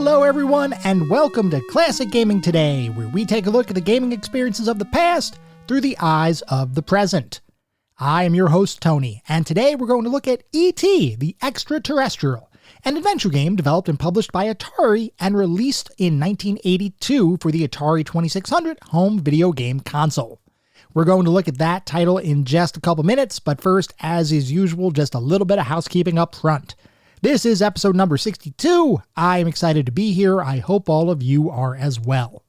Hello everyone, and welcome to Classic Gaming Today, where we take a look at the gaming experiences of the past through the eyes of the present. I am your host, Tony, and today we're going to look at E.T. the Extraterrestrial, an adventure game developed and published by Atari and released in 1982 for the Atari 2600 home video game console. We're going to look at that title in just a couple minutes, but first, as is usual, just a little bit of housekeeping up front. This is episode number 62. I am excited to be here. I hope all of you are as well.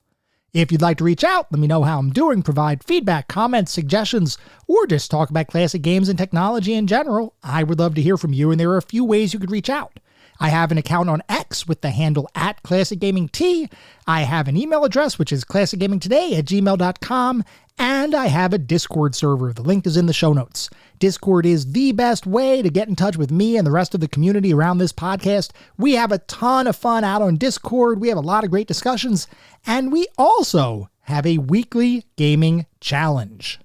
If you'd like to reach out, let me know how I'm doing, provide feedback, comments, suggestions, or just talk about classic games and technology in general, I would love to hear from you, and there are a few ways you could reach out. I have an account on X with the handle @ClassicGamingT. I have an email address, which is classicgamingtoday@gmail.com, and I have a Discord server. The link is in the show notes. Discord is the best way to get in touch with me and the rest of the community around this podcast. We have a ton of fun out on Discord. We have a lot of great discussions, and we also have a weekly gaming challenge.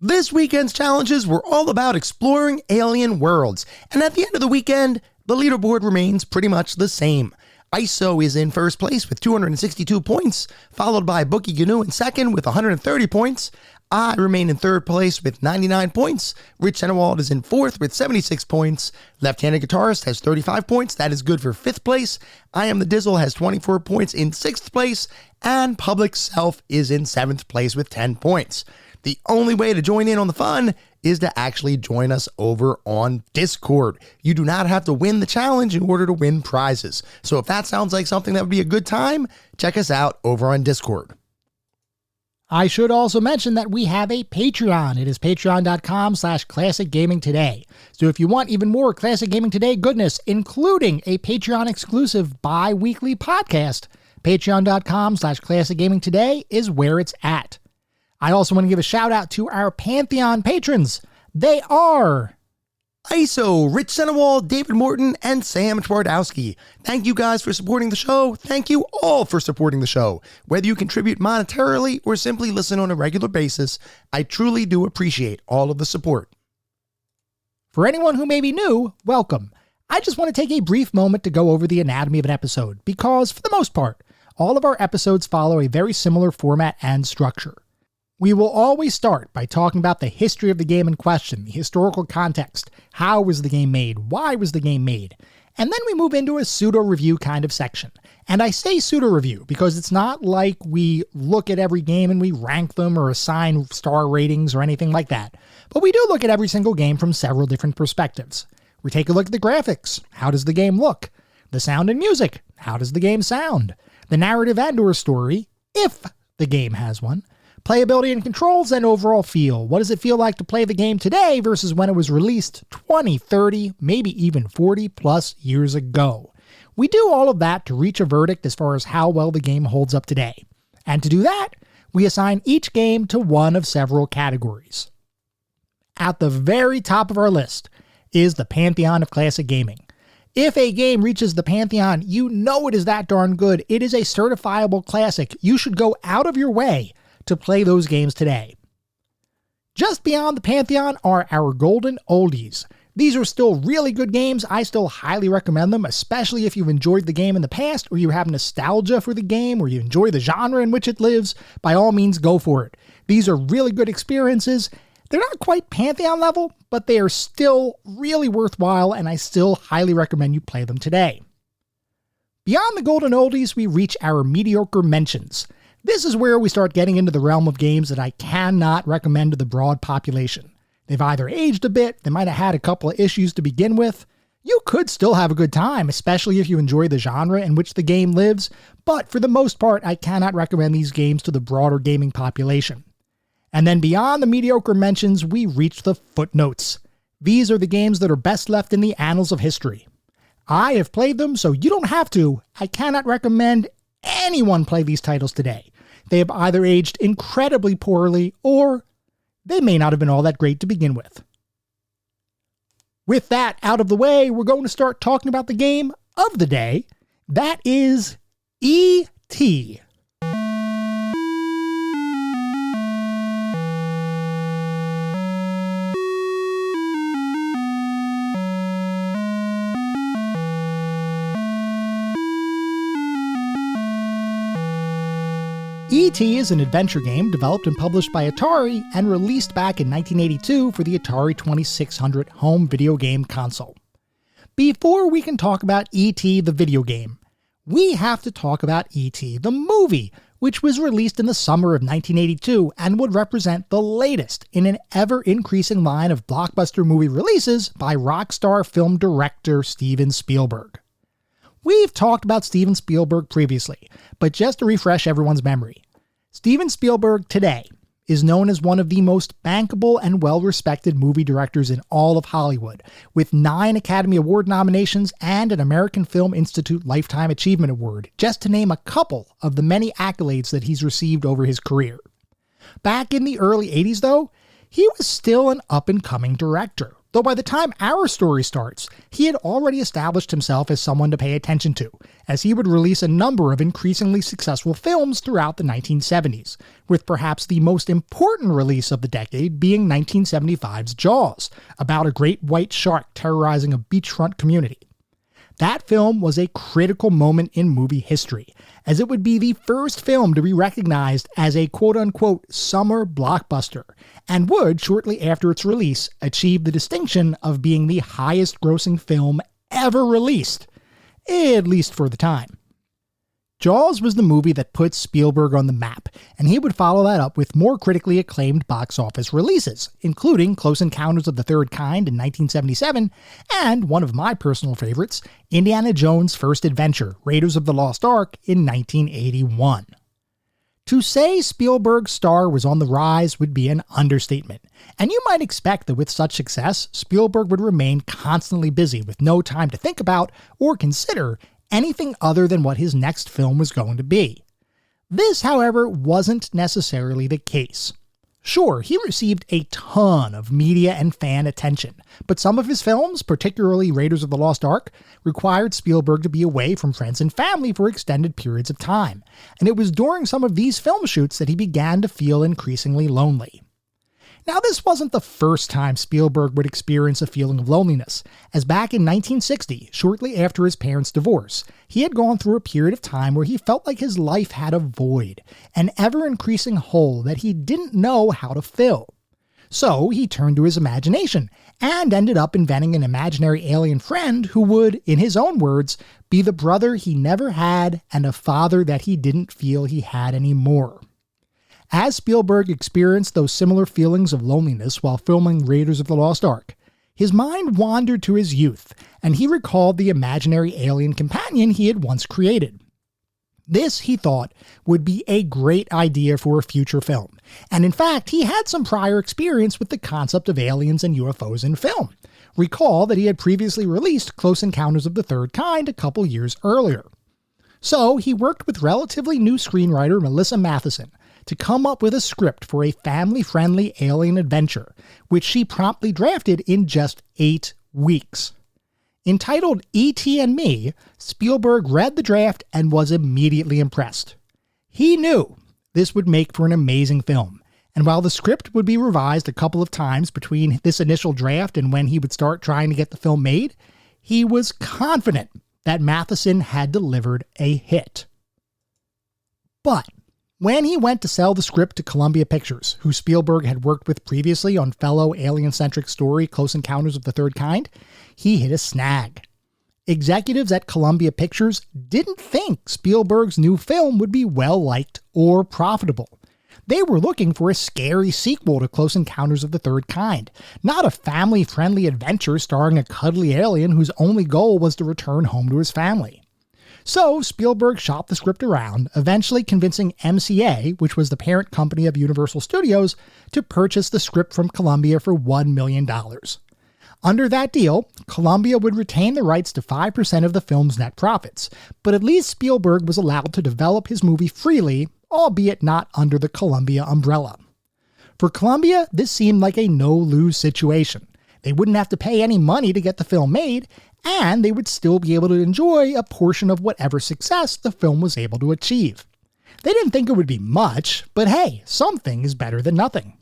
This weekend's challenges were all about exploring alien worlds, and at the end of the weekend, the leaderboard remains pretty much the same. ISO is in first place with 262 points, followed by Bookie Gnu in second with 130 points. I remain in third place with 99 points. Rich Senewald is in fourth with 76 points. Left-handed Guitarist has 35 points. That is good for fifth place. I Am the Dizzle has 24 points in sixth place. And Public Self is in seventh place with 10 points. The only way to join in on the fun is to actually join us over on Discord. You do not have to win the challenge in order to win prizes. So if that sounds like something that would be a good time, check us out over on Discord. I should also mention that we have a Patreon. It is patreon.com/classicgamingtoday. So if you want even more Classic Gaming Today goodness, including a Patreon exclusive bi-weekly podcast, patreon.com/classicgamingtoday is where it's at. I also want to give a shout out to our Pantheon patrons. They are ISO, Rich Senewald, David Morton, and Sam Twardowski. Thank you guys for supporting the show. Thank you all for supporting the show. Whether you contribute monetarily or simply listen on a regular basis, I truly do appreciate all of the support. For anyone who may be new, welcome. I just want to take a brief moment to go over the anatomy of an episode, because for the most part, all of our episodes follow a very similar format and structure. We will always start by talking about the history of the game in question, the historical context, how was the game made, why was the game made, and then we move into a pseudo-review kind of section. And I say pseudo-review because it's not like we look at every game and we rank them or assign star ratings or anything like that, but we do look at every single game from several different perspectives. We take a look at the graphics, how does the game look? The sound and music, how does the game sound? The narrative and/or story, if the game has one. Playability and controls, and overall feel. What does it feel like to play the game today versus when it was released 20, 30, maybe even 40 plus years ago? We do all of that to reach a verdict as far as how well the game holds up today. And to do that, we assign each game to one of several categories. At the very top of our list is the Pantheon of Classic Gaming. If a game reaches the Pantheon, you know it is that darn good. It is a certifiable classic. You should go out of your way to play those games today. Just beyond the Pantheon are our golden oldies. These are still really good games. I still highly recommend them, especially if you've enjoyed the game in the past or you have nostalgia for the game or you enjoy the genre in which it lives. By all means, go for it. These are really good experiences. They're not quite Pantheon level, but they are still really worthwhile, and I still highly recommend you play them today. Beyond the golden oldies, we reach our mediocre mentions. This is where we start getting into the realm of games that I cannot recommend to the broad population. They've either aged a bit, they might have had a couple of issues to begin with. You could still have a good time, especially if you enjoy the genre in which the game lives, but for the most part, I cannot recommend these games to the broader gaming population. And then beyond the mediocre mentions, we reach the footnotes. These are the games that are best left in the annals of history. I have played them, so you don't have to. I cannot recommend anyone play these titles today. They have either aged incredibly poorly, or they may not have been all that great to begin with. With that out of the way, we're going to start talking about the game of the day. That is E.T. E.T. is an adventure game developed and published by Atari and released back in 1982 for the Atari 2600 home video game console. Before we can talk about E.T. the video game, we have to talk about E.T. the movie, which was released in the summer of 1982 and would represent the latest in an ever-increasing line of blockbuster movie releases by rock star film director Steven Spielberg. We've talked about Steven Spielberg previously, but just to refresh everyone's memory, Steven Spielberg today is known as one of the most bankable and well-respected movie directors in all of Hollywood, with 9 Academy Award nominations and an American Film Institute Lifetime Achievement Award, just to name a couple of the many accolades that he's received over his career. Back in the early 80s, though, he was still an up-and-coming director, though by the time our story starts, he had already established himself as someone to pay attention to, as he would release a number of increasingly successful films throughout the 1970s, with perhaps the most important release of the decade being 1975's Jaws, about a great white shark terrorizing a beachfront community. That film was a critical moment in movie history, as it would be the first film to be recognized as a quote-unquote summer blockbuster, and would, shortly after its release, achieve the distinction of being the highest-grossing film ever released, at least for the time. Jaws was the movie that put Spielberg on the map, and he would follow that up with more critically acclaimed box office releases, including Close Encounters of the Third Kind in 1977, and one of my personal favorites, Indiana Jones' First Adventure, Raiders of the Lost Ark in 1981. To say Spielberg's star was on the rise would be an understatement, and you might expect that with such success, Spielberg would remain constantly busy with no time to think about or consider anything other than what his next film was going to be. This, however, wasn't necessarily the case. Sure, he received a ton of media and fan attention, but some of his films, particularly Raiders of the Lost Ark, required Spielberg to be away from friends and family for extended periods of time, and it was during some of these film shoots that he began to feel increasingly lonely. Now, this wasn't the first time Spielberg would experience a feeling of loneliness, as back in 1960, shortly after his parents' divorce, he had gone through a period of time where he felt like his life had a void, an ever-increasing hole that he didn't know how to fill. So he turned to his imagination, and ended up inventing an imaginary alien friend who would, in his own words, be the brother he never had and a father that he didn't feel he had anymore. As Spielberg experienced those similar feelings of loneliness while filming Raiders of the Lost Ark, his mind wandered to his youth, and he recalled the imaginary alien companion he had once created. This, he thought, would be a great idea for a future film, and in fact, he had some prior experience with the concept of aliens and UFOs in film. Recall that he had previously released Close Encounters of the Third Kind a couple years earlier. So he worked with relatively new screenwriter Melissa Matheson to come up with a script for a family-friendly alien adventure, which she promptly drafted in just 8 weeks. Entitled E.T. and Me, Spielberg read the draft and was immediately impressed. He knew this would make for an amazing film, and while the script would be revised a couple of times between this initial draft and when he would start trying to get the film made, he was confident that Matheson had delivered a hit. But when he went to sell the script to Columbia Pictures, who Spielberg had worked with previously on fellow alien-centric story Close Encounters of the Third Kind, he hit a snag. Executives at Columbia Pictures didn't think Spielberg's new film would be well-liked or profitable. They were looking for a scary sequel to Close Encounters of the Third Kind, not a family-friendly adventure starring a cuddly alien whose only goal was to return home to his family. So Spielberg shopped the script around, eventually convincing MCA, which was the parent company of Universal Studios, to purchase the script from Columbia for $1 million. Under that deal, Columbia would retain the rights to 5% of the film's net profits, but at least Spielberg was allowed to develop his movie freely, albeit not under the Columbia umbrella. For Columbia, this seemed like a no-lose situation. They wouldn't have to pay any money to get the film made, and they would still be able to enjoy a portion of whatever success the film was able to achieve. They didn't think it would be much, but hey, something is better than nothing.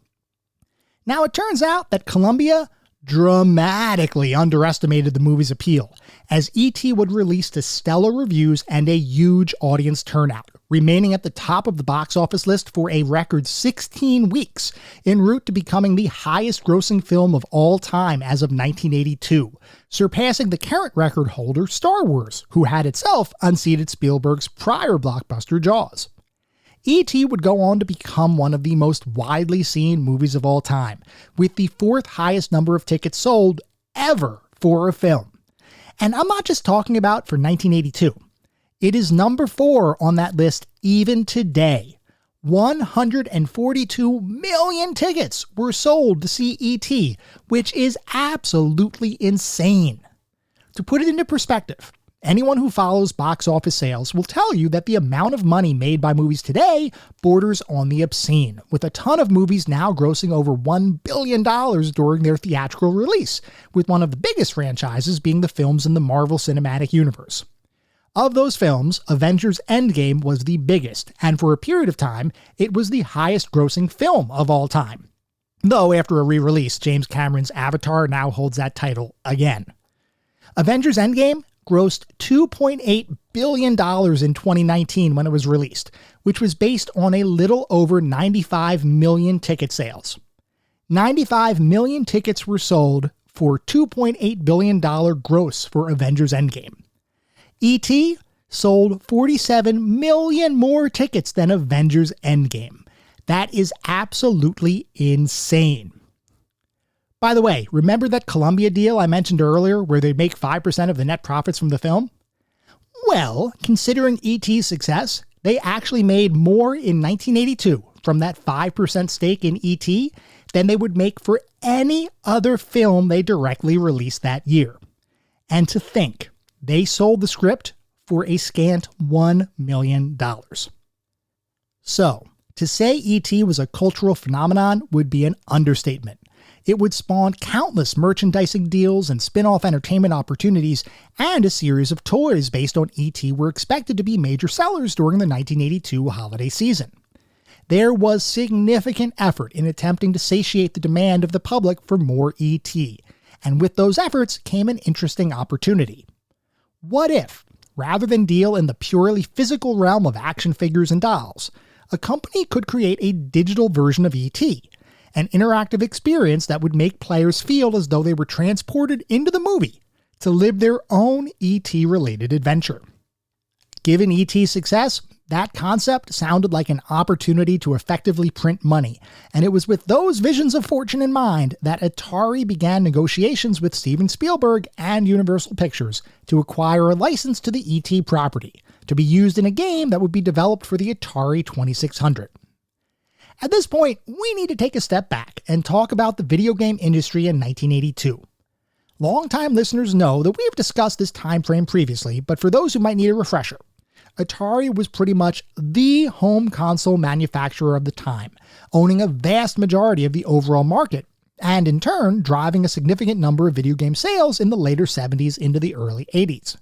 Now it turns out that Columbia dramatically underestimated the movie's appeal, as E.T. would release to stellar reviews and a huge audience turnout, remaining at the top of the box office list for a record 16 weeks, en route to becoming the highest grossing film of all time as of 1982, surpassing the current record holder Star Wars, who had itself unseated Spielberg's prior blockbuster Jaws. E.T. would go on to become one of the most widely seen movies of all time, with the 4th highest number of tickets sold ever for a film. And I'm not just talking about for 1982. It is number 4 on that list even today. 142 million tickets were sold to see E.T., which is absolutely insane. To put it into perspective, anyone who follows box office sales will tell you that the amount of money made by movies today borders on the obscene, with a ton of movies now grossing over $1 billion during their theatrical release, with one of the biggest franchises being the films in the Marvel Cinematic Universe. Of those films, Avengers Endgame was the biggest, and for a period of time, it was the highest grossing film of all time. Though after a re-release, James Cameron's Avatar now holds that title again. Avengers Endgame grossed $2.8 billion in 2019 when it was released, which was based on a little over 95 million ticket sales. 95 million tickets were sold for $2.8 billion gross for Avengers Endgame. E.T. sold 47 million more tickets than Avengers Endgame. That is absolutely insane. By the way, remember that Columbia deal I mentioned earlier where they make 5% of the net profits from the film? Well, considering E.T.'s success, they actually made more in 1982 from that 5% stake in E.T. than they would make for any other film they directly released that year. And to think, they sold the script for a scant $1 million. So, to say E.T. was a cultural phenomenon would be an understatement. It would spawn countless merchandising deals and spin-off entertainment opportunities, and a series of toys based on E.T. were expected to be major sellers during the 1982 holiday season. There was significant effort in attempting to satiate the demand of the public for more E.T., and with those efforts came an interesting opportunity. What if, rather than deal in the purely physical realm of action figures and dolls, a company could create a digital version of E.T., an interactive experience that would make players feel as though they were transported into the movie to live their own E.T.-related adventure? Given E.T.'s success, that concept sounded like an opportunity to effectively print money, and it was with those visions of fortune in mind that Atari began negotiations with Steven Spielberg and Universal Pictures to acquire a license to the E.T. property, to be used in a game that would be developed for the Atari 2600. At this point, we need to take a step back and talk about the video game industry in 1982. Longtime listeners know that we have discussed this time frame previously, but for those who might need a refresher, Atari was pretty much the home console manufacturer of the time, owning a vast majority of the overall market, and in turn driving a significant number of video game sales in the later 70s into the early 80s.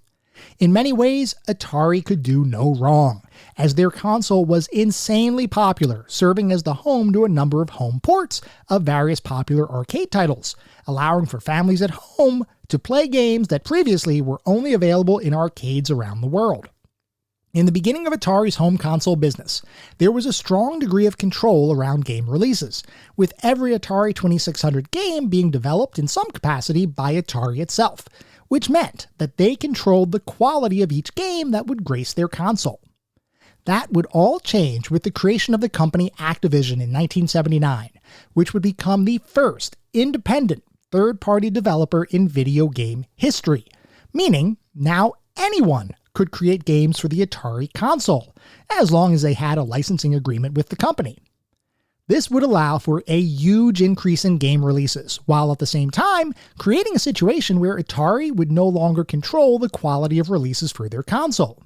In many ways, Atari could do no wrong, as their console was insanely popular, serving as the home to a number of home ports of various popular arcade titles, allowing for families at home to play games that previously were only available in arcades around the world. In the beginning of Atari's home console business, there was a strong degree of control around game releases, with every Atari 2600 game being developed in some capacity by Atari itself, which meant that they controlled the quality of each game that would grace their console. That would all change with the creation of the company Activision in 1979, which would become the first independent third-party developer in video game history, meaning now anyone could create games for the Atari console, as long as they had a licensing agreement with the company. This would allow for a huge increase in game releases, while at the same time creating a situation where Atari would no longer control the quality of releases for their console.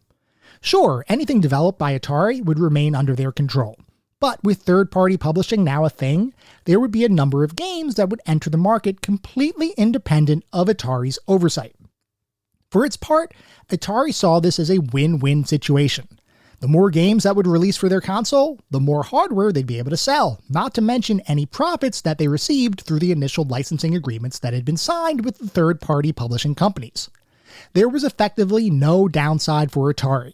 Sure, anything developed by Atari would remain under their control, but with third-party publishing now a thing, there would be a number of games that would enter the market completely independent of Atari's oversight. For its part, Atari saw this as a win-win situation. The more games that would release for their console, the more hardware they'd be able to sell, not to mention any profits that they received through the initial licensing agreements that had been signed with the third-party publishing companies. There was effectively no downside for Atari.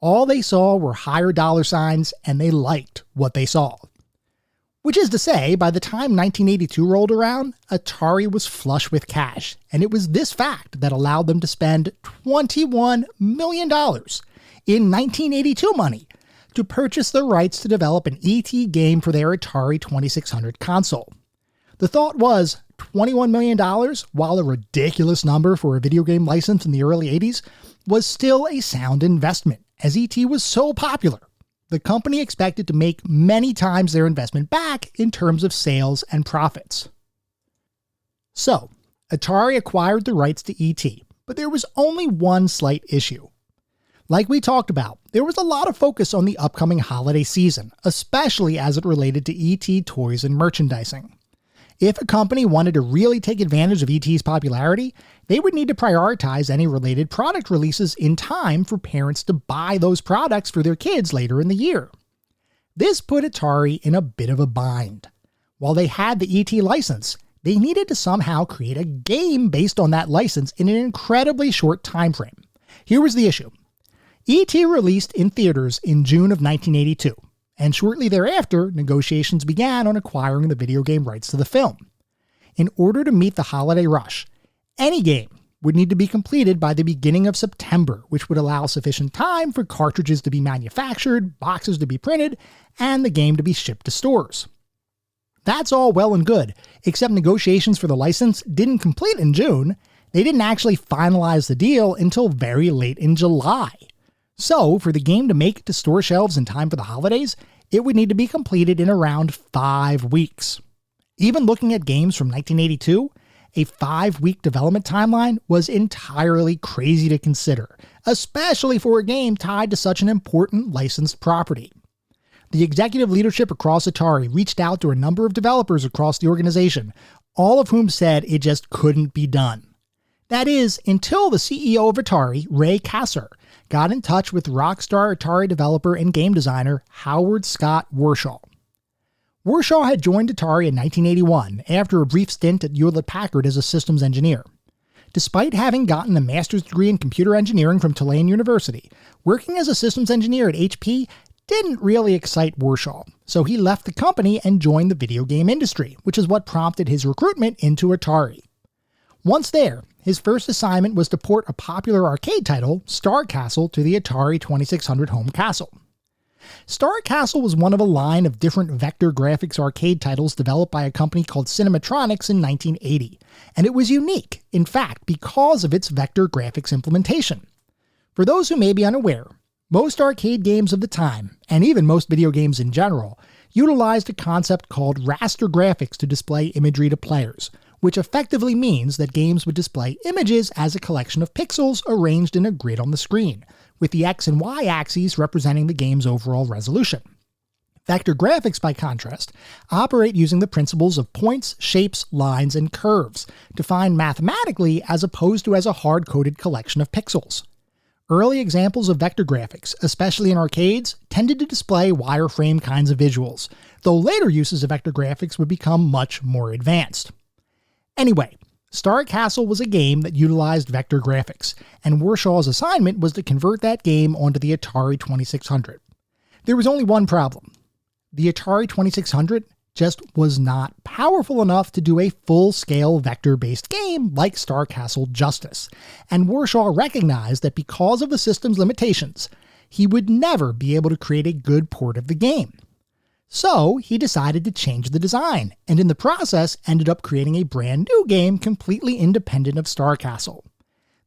All they saw were higher dollar signs, and they liked what they saw. Which is to say, by the time 1982 rolled around, Atari was flush with cash, and it was this fact that allowed them to spend $21 million in 1982 money to purchase the rights to develop an E.T. game for their Atari 2600 console. The thought was, $21 million, while a ridiculous number for a video game license in the early 80s, was still a sound investment, as E.T. was so popular. The company expected to make many times their investment back in terms of sales and profits. So, Atari acquired the rights to E.T., but there was only one slight issue. Like we talked about, there was a lot of focus on the upcoming holiday season, especially as it related to E.T. toys and merchandising. If a company wanted to really take advantage of E.T.'s popularity, they would need to prioritize any related product releases in time for parents to buy those products for their kids later in the year. This put Atari in a bit of a bind. While they had the E.T. license, they needed to somehow create a game based on that license in an incredibly short time frame. Here was the issue. E.T. released in theaters in June of 1982. And shortly thereafter, negotiations began on acquiring the video game rights to the film. In order to meet the holiday rush, any game would need to be completed by the beginning of September, which would allow sufficient time for cartridges to be manufactured, boxes to be printed, and the game to be shipped to stores. That's all well and good, except negotiations for the license didn't complete in June. They didn't actually finalize the deal until very late in July. So, for the game to make it to store shelves in time for the holidays, it would need to be completed in around 5 weeks. Even looking at games from 1982, a 5-week development timeline was entirely crazy to consider, especially for a game tied to such an important licensed property. The executive leadership across Atari reached out to a number of developers across the organization, all of whom said it just couldn't be done. That is, until the CEO of Atari, Ray Kasser, got in touch with rockstar Atari developer and game designer Howard Scott Warshaw. Warshaw had joined Atari in 1981 after a brief stint at Hewlett-Packard as a systems engineer. Despite having gotten a master's degree in computer engineering from Tulane University, working as a systems engineer at HP didn't really excite Warshaw, so he left the company and joined the video game industry, which is what prompted his recruitment into Atari. Once there, his first assignment was to port a popular arcade title, Star Castle, to the Atari 2600 home console. Star Castle was one of a line of different vector graphics arcade titles developed by a company called Cinematronics in 1980, and it was unique, in fact, because of its vector graphics implementation. For those who may be unaware, most arcade games of the time, and even most video games in general, utilized a concept called raster graphics to display imagery to players, which effectively means that games would display images as a collection of pixels arranged in a grid on the screen, with the X and Y axes representing the game's overall resolution. Vector graphics, by contrast, operate using the principles of points, shapes, lines, and curves, defined mathematically as opposed to as a hard-coded collection of pixels. Early examples of vector graphics, especially in arcades, tended to display wireframe kinds of visuals, though later uses of vector graphics would become much more advanced. Anyway, Star Castle was a game that utilized vector graphics, and Warshaw's assignment was to convert that game onto the Atari 2600. There was only one problem. The Atari 2600 just was not powerful enough to do a full-scale vector-based game like Star Castle justice, and Warshaw recognized that because of the system's limitations, he would never be able to create a good port of the game. So he decided to change the design, and in the process ended up creating a brand new game completely independent of Star Castle.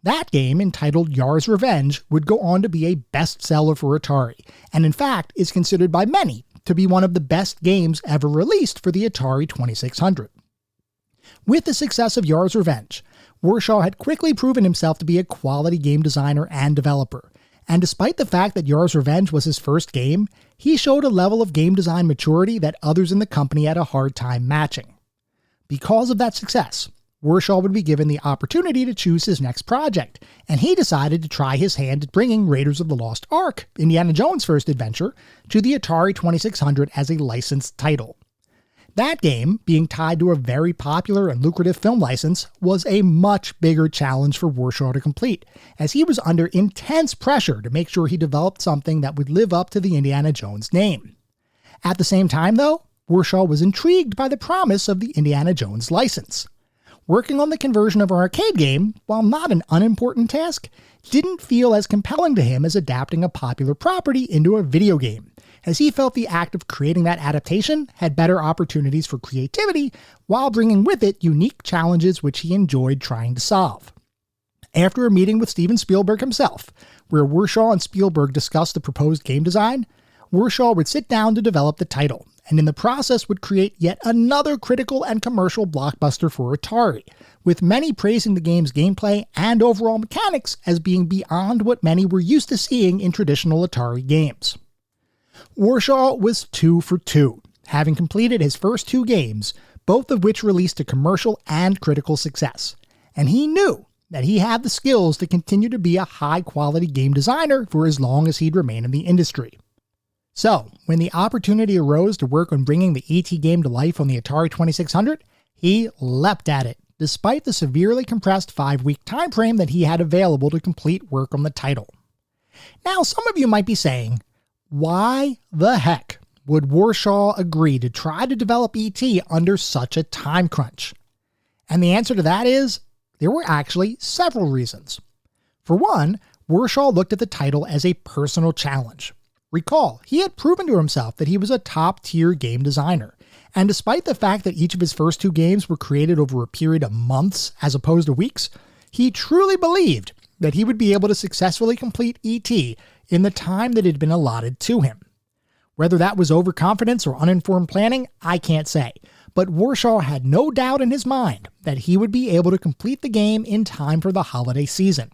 That game, entitled Yar's Revenge, would go on to be a bestseller for Atari, and in fact is considered by many to be one of the best games ever released for the Atari 2600. With the success of Yar's Revenge, Warshaw had quickly proven himself to be a quality game designer and developer, and despite the fact that Yar's Revenge was his first game, he showed a level of game design maturity that others in the company had a hard time matching. Because of that success, Warshaw would be given the opportunity to choose his next project, and he decided to try his hand at bringing Raiders of the Lost Ark, Indiana Jones' first adventure, to the Atari 2600 as a licensed title. That game, being tied to a very popular and lucrative film license, was a much bigger challenge for Warshaw to complete, as he was under intense pressure to make sure he developed something that would live up to the Indiana Jones name. At the same time, though, Warshaw was intrigued by the promise of the Indiana Jones license. Working on the conversion of an arcade game, while not an unimportant task, didn't feel as compelling to him as adapting a popular property into a video game, as he felt the act of creating that adaptation had better opportunities for creativity while bringing with it unique challenges which he enjoyed trying to solve. After a meeting with Steven Spielberg himself, where Warshaw and Spielberg discussed the proposed game design, Warshaw would sit down to develop the title, and in the process would create yet another critical and commercial blockbuster for Atari, with many praising the game's gameplay and overall mechanics as being beyond what many were used to seeing in traditional Atari games. Warshaw was 2 for 2, having completed his first 2 games, both of which released to commercial and critical success, and he knew that he had the skills to continue to be a high-quality game designer for as long as he'd remain in the industry. So, when the opportunity arose to work on bringing the E.T. game to life on the Atari 2600, he leapt at it, despite the severely compressed 5-week time frame that he had available to complete work on the title. Now, some of you might be saying, why the heck would Warshaw agree to try to develop E.T. under such a time crunch? And the answer to that is, there were actually several reasons. For one, Warshaw looked at the title as a personal challenge. Recall, he had proven to himself that he was a top-tier game designer, and despite the fact that each of his first 2 games were created over a period of months as opposed to weeks, he truly believed that he would be able to successfully complete E.T. in the time that had been allotted to him. Whether that was overconfidence or uninformed planning, I can't say, but Warshaw had no doubt in his mind that he would be able to complete the game in time for the holiday season.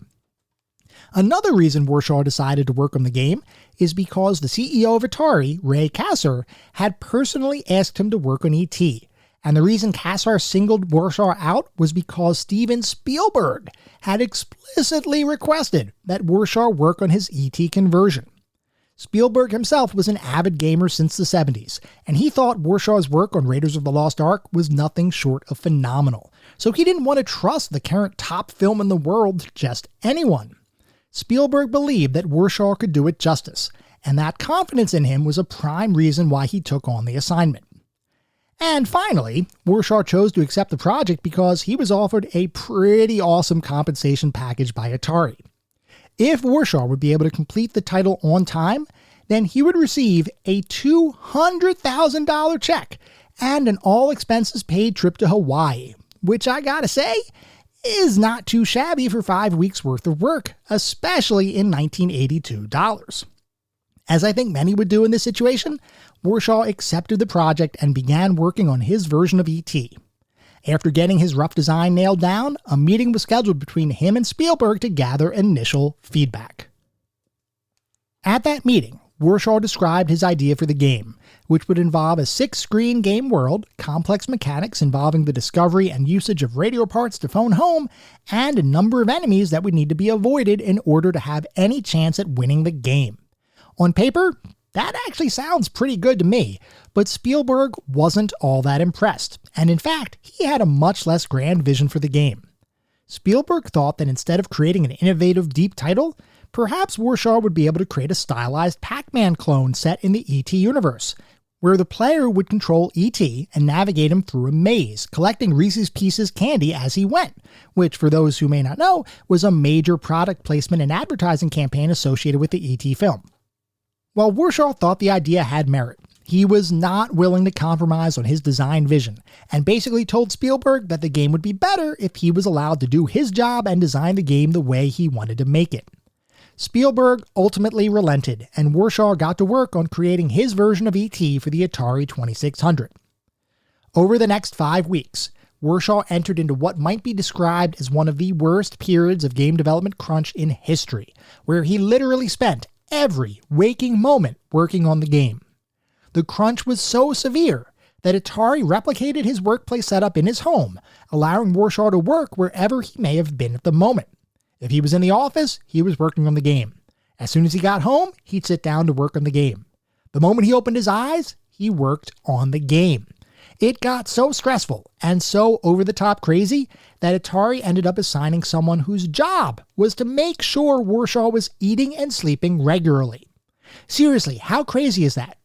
Another reason Warshaw decided to work on the game is because the CEO of Atari, Ray Kassar, had personally asked him to work on E.T., and the reason Kassar singled Warshaw out was because Steven Spielberg had explicitly requested that Warshaw work on his E.T. conversion. Spielberg himself was an avid gamer since the 70s, and he thought Warshaw's work on Raiders of the Lost Ark was nothing short of phenomenal, so he didn't want to trust the current top film in the world to just anyone. Spielberg believed that Warshaw could do it justice, and that confidence in him was a prime reason why he took on the assignment. And finally, Warshaw chose to accept the project because he was offered a pretty awesome compensation package by Atari. If Warshaw would be able to complete the title on time, then he would receive a $200,000 check and an all-expenses-paid trip to Hawaii, which I gotta say, is not too shabby for 5 weeks worth of work, especially in 1982 dollars. As I think many would do in this situation, Warshaw accepted the project and began working on his version of E.T. After getting his rough design nailed down, a meeting was scheduled between him and Spielberg to gather initial feedback. At that meeting, Warshaw described his idea for the game, which would involve a 6-screen game world, complex mechanics involving the discovery and usage of radio parts to phone home, and a number of enemies that would need to be avoided in order to have any chance at winning the game. On paper, that actually sounds pretty good to me, but Spielberg wasn't all that impressed, and in fact, he had a much less grand vision for the game. Spielberg thought that instead of creating an innovative, deep title, perhaps Warshaw would be able to create a stylized Pac-Man clone set in the E.T. universe, where the player would control E.T. and navigate him through a maze, collecting Reese's Pieces candy as he went, which, for those who may not know, was a major product placement and advertising campaign associated with the E.T. film. While Warshaw thought the idea had merit, he was not willing to compromise on his design vision, and basically told Spielberg that the game would be better if he was allowed to do his job and design the game the way he wanted to make it. Spielberg ultimately relented, and Warshaw got to work on creating his version of E.T. for the Atari 2600. Over the next 5 weeks, Warshaw entered into what might be described as one of the worst periods of game development crunch in history, where he literally spent every waking moment working on the game. The crunch was so severe that Atari replicated his workplace setup in his home, allowing Warshaw to work wherever he may have been at the moment. If he was in the office, he was working on the game. As soon as he got home, he'd sit down to work on the game. The moment he opened his eyes, he worked on the game. It got so stressful and so over-the-top crazy that Atari ended up assigning someone whose job was to make sure Warshaw was eating and sleeping regularly. Seriously, how crazy is that?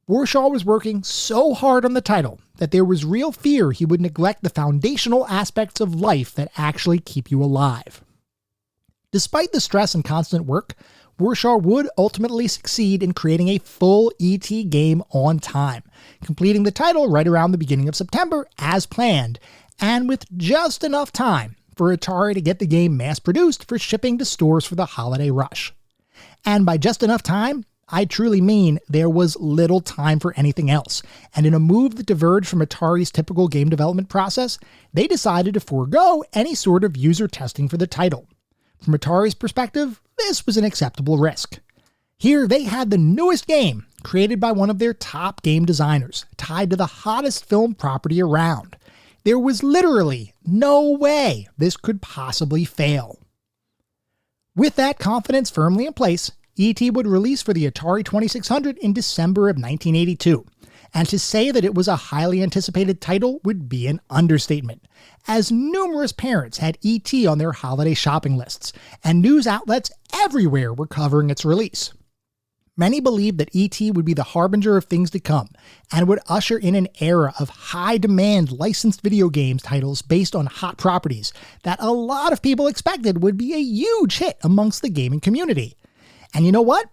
Warshaw was working so hard on the title that there was real fear he would neglect the foundational aspects of life that actually keep you alive. Despite the stress and constant work, Warshaw would ultimately succeed in creating a full E.T. game on time, completing the title right around the beginning of September as planned, and with just enough time for Atari to get the game mass-produced for shipping to stores for the holiday rush. And by just enough time, I truly mean there was little time for anything else, and in a move that diverged from Atari's typical game development process, they decided to forego any sort of user testing for the title. From Atari's perspective, this was an acceptable risk. Here they had the newest game, created by one of their top game designers, tied to the hottest film property around. There was literally no way this could possibly fail. With that confidence firmly in place, E.T. would release for the Atari 2600 in December of 1982, and to say that it was a highly anticipated title would be an understatement, as numerous parents had E.T. on their holiday shopping lists, and news outlets everywhere were covering its release. Many believed that E.T. would be the harbinger of things to come, and would usher in an era of high-demand licensed video games titles based on hot properties that a lot of people expected would be a huge hit amongst the gaming community. And you know what?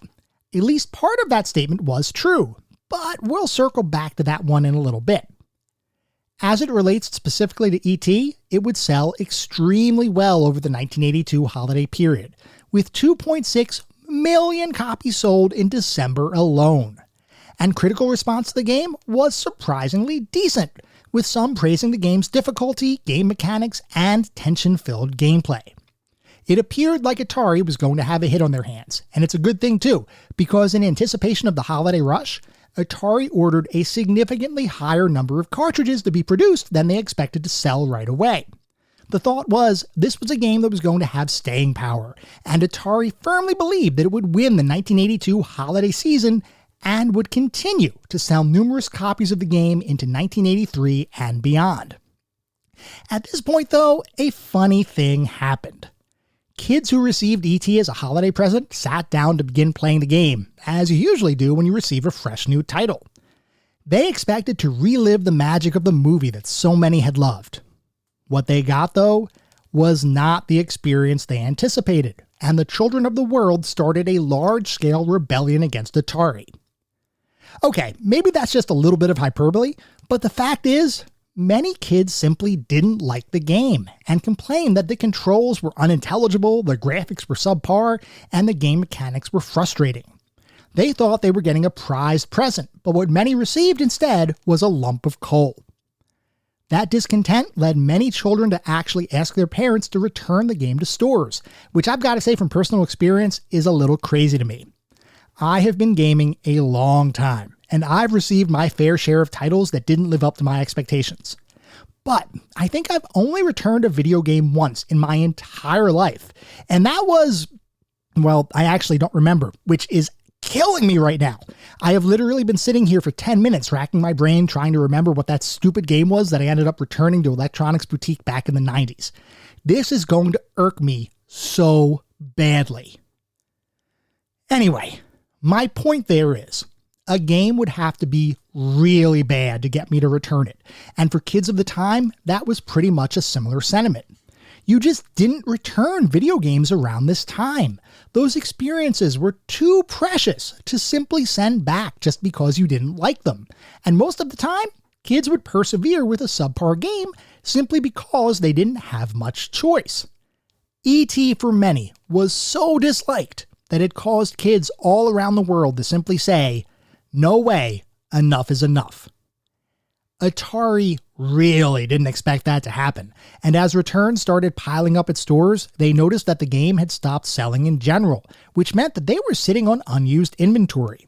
At least part of that statement was true, but we'll circle back to that one in a little bit. As it relates specifically to E.T., it would sell extremely well over the 1982 holiday period, with 2.6 million copies sold in December alone. And critical response to the game was surprisingly decent, with some praising the game's difficulty, game mechanics, and tension-filled gameplay. It appeared like Atari was going to have a hit on their hands, and it's a good thing too, because in anticipation of the holiday rush, Atari ordered a significantly higher number of cartridges to be produced than they expected to sell right away. The thought was this was a game that was going to have staying power, and Atari firmly believed that it would win the 1982 holiday season and would continue to sell numerous copies of the game into 1983 and beyond. At this point though, a funny thing happened. Kids who received E.T. as a holiday present sat down to begin playing the game, as you usually do when you receive a fresh new title. They expected to relive the magic of the movie that so many had loved. What they got, though, was not the experience they anticipated, and the children of the world started a large-scale rebellion against Atari. Okay, maybe that's just a little bit of hyperbole, but the fact is, many kids simply didn't like the game and complained that the controls were unintelligible, the graphics were subpar, and the game mechanics were frustrating. They thought they were getting a prized present, but what many received instead was a lump of coal. That discontent led many children to actually ask their parents to return the game to stores, which I've got to say from personal experience is a little crazy to me. I have been gaming a long time, and I've received my fair share of titles that didn't live up to my expectations. But I think I've only returned a video game once in my entire life, and that was, well, I actually don't remember, which is killing me right now. I have literally been sitting here for 10 minutes racking my brain trying to remember what that stupid game was that I ended up returning to Electronics Boutique back in the 90s. This is going to irk me so badly. Anyway, my point there is, a game would have to be really bad to get me to return it, and for kids of the time, that was pretty much a similar sentiment. You just didn't return video games around this time. Those experiences were too precious to simply send back just because you didn't like them. And most of the time, kids would persevere with a subpar game simply because they didn't have much choice. E.T. for many was so disliked that it caused kids all around the world to simply say, "No way, enough is enough." Atari really didn't expect that to happen, and as returns started piling up at stores, they noticed that the game had stopped selling in general, which meant that they were sitting on unused inventory.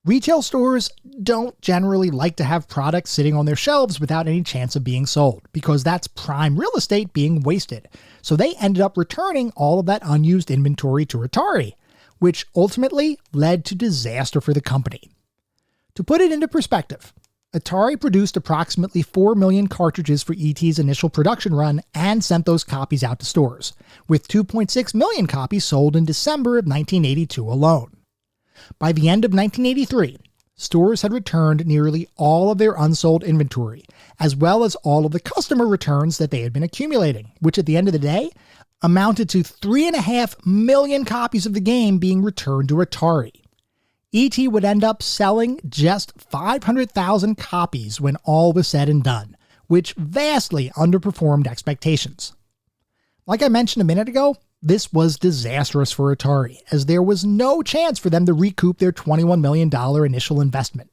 Retail stores don't generally like to have products sitting on their shelves without any chance of being sold, because that's prime real estate being wasted. So they ended up returning all of that unused inventory to Atari, which ultimately led to disaster for the company. To put it into perspective, Atari produced approximately 4 million cartridges for E.T.'s initial production run and sent those copies out to stores, with 2.6 million copies sold in December of 1982 alone. By the end of 1983, stores had returned nearly all of their unsold inventory, as well as all of the customer returns that they had been accumulating, which at the end of the day amounted to 3.5 million copies of the game being returned to Atari. E.T. would end up selling just 500,000 copies when all was said and done, which vastly underperformed expectations. Like I mentioned a minute ago, this was disastrous for Atari, as there was no chance for them to recoup their $21 million initial investment.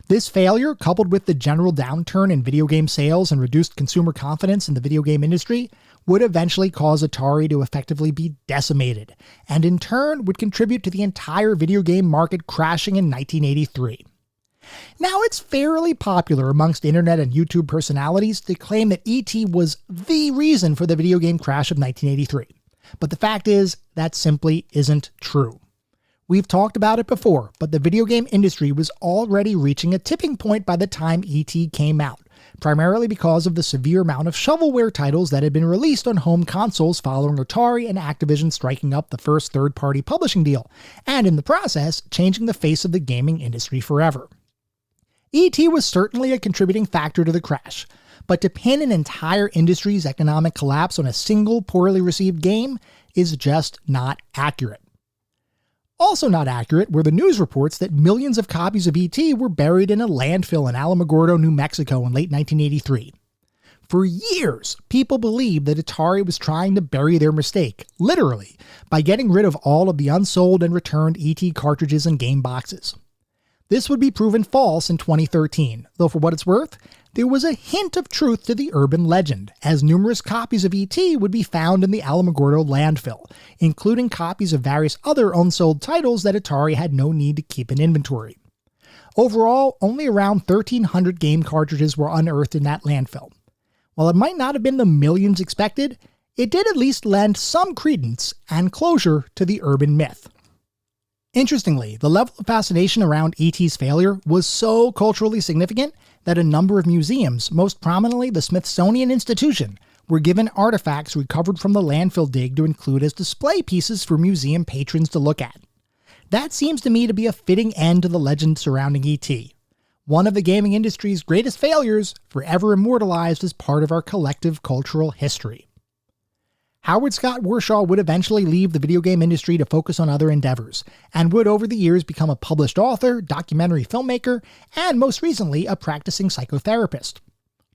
This failure, coupled with the general downturn in video game sales and reduced consumer confidence in the video game industry, would eventually cause Atari to effectively be decimated, and in turn would contribute to the entire video game market crashing in 1983. Now, it's fairly popular amongst internet and YouTube personalities to claim that E.T. was the reason for the video game crash of 1983. But the fact is, that simply isn't true. We've talked about it before, but the video game industry was already reaching a tipping point by the time E.T. came out, primarily because of the severe amount of shovelware titles that had been released on home consoles following Atari and Activision striking up the first third-party publishing deal, and in the process, changing the face of the gaming industry forever. E.T. was certainly a contributing factor to the crash, but to pin an entire industry's economic collapse on a single poorly received game is just not accurate. Also not accurate were the news reports that millions of copies of E.T. were buried in a landfill in Alamogordo, New Mexico in late 1983. For years, people believed that Atari was trying to bury their mistake, literally, by getting rid of all of the unsold and returned E.T. cartridges and game boxes. This would be proven false in 2013, though for what it's worth, there was a hint of truth to the urban legend, as numerous copies of E.T. would be found in the Alamogordo landfill, including copies of various other unsold titles that Atari had no need to keep in inventory. Overall, only around 1,300 game cartridges were unearthed in that landfill. While it might not have been the millions expected, it did at least lend some credence and closure to the urban myth. Interestingly, the level of fascination around E.T.'s failure was so culturally significant that a number of museums, most prominently the Smithsonian Institution, were given artifacts recovered from the landfill dig to include as display pieces for museum patrons to look at. That seems to me to be a fitting end to the legend surrounding E.T., one of the gaming industry's greatest failures, forever immortalized as part of our collective cultural history. Howard Scott Warshaw would eventually leave the video game industry to focus on other endeavors, and would over the years become a published author, documentary filmmaker, and most recently a practicing psychotherapist.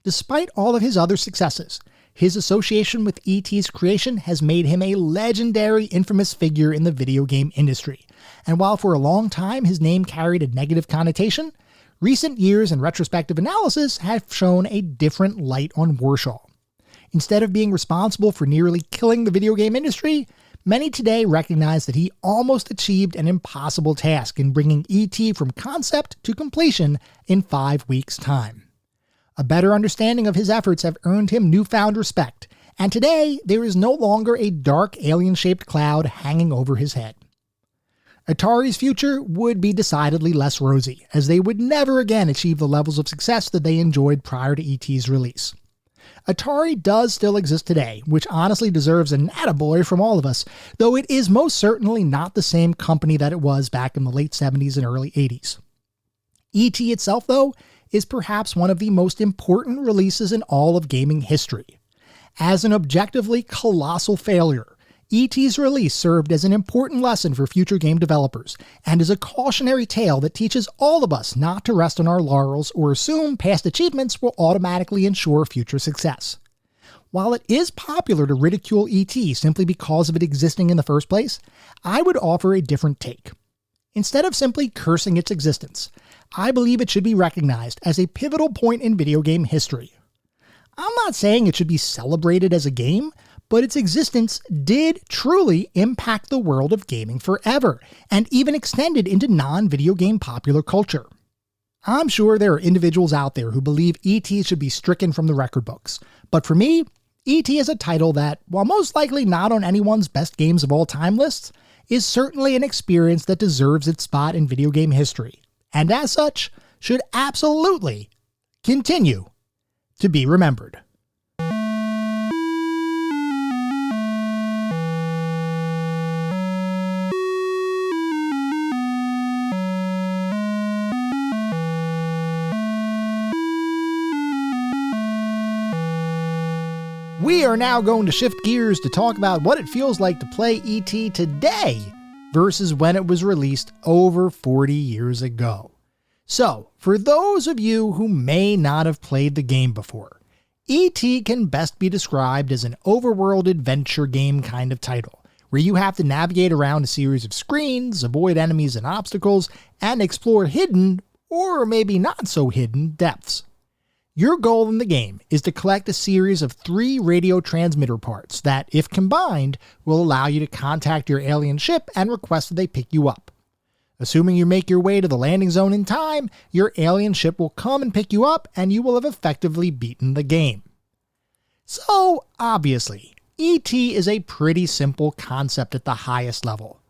Despite all of his other successes, his association with E.T.'s creation has made him a legendary, infamous figure in the video game industry, and while for a long time his name carried a negative connotation, recent years and retrospective analysis have shown a different light on Warshaw. Instead of being responsible for nearly killing the video game industry, many today recognize that he almost achieved an impossible task in bringing E.T. from concept to completion in 5 weeks' time. A better understanding of his efforts have earned him newfound respect, and today there is no longer a dark alien-shaped cloud hanging over his head. Atari's future would be decidedly less rosy, as they would never again achieve the levels of success that they enjoyed prior to E.T.'s release. Atari does still exist today, which honestly deserves an attaboy from all of us, though it is most certainly not the same company that it was back in the late 70s and early 80s. E.T. itself, though, is perhaps one of the most important releases in all of gaming history. As an objectively colossal failure, E.T.'s release served as an important lesson for future game developers, and is a cautionary tale that teaches all of us not to rest on our laurels or assume past achievements will automatically ensure future success. While it is popular to ridicule E.T. simply because of it existing in the first place, I would offer a different take. Instead of simply cursing its existence, I believe it should be recognized as a pivotal point in video game history. I'm not saying it should be celebrated as a game, but its existence did truly impact the world of gaming forever, and even extended into non-video game popular culture. I'm sure there are individuals out there who believe E.T. should be stricken from the record books, but for me, E.T. is a title that, while most likely not on anyone's best games of all time lists, is certainly an experience that deserves its spot in video game history, and as such, should absolutely continue to be remembered. We are now going to shift gears to talk about what it feels like to play E.T. today versus when it was released over 40 years ago. So, for those of you who may not have played the game before, E.T. can best be described as an overworld adventure game kind of title, where you have to navigate around a series of screens, avoid enemies and obstacles, and explore hidden, or maybe not so hidden, depths. Your goal in the game is to collect a series of 3 radio transmitter parts that, if combined, will allow you to contact your alien ship and request that they pick you up. Assuming you make your way to the landing zone in time, your alien ship will come and pick you up and you will have effectively beaten the game. So, obviously, E.T. is a pretty simple concept at the highest level.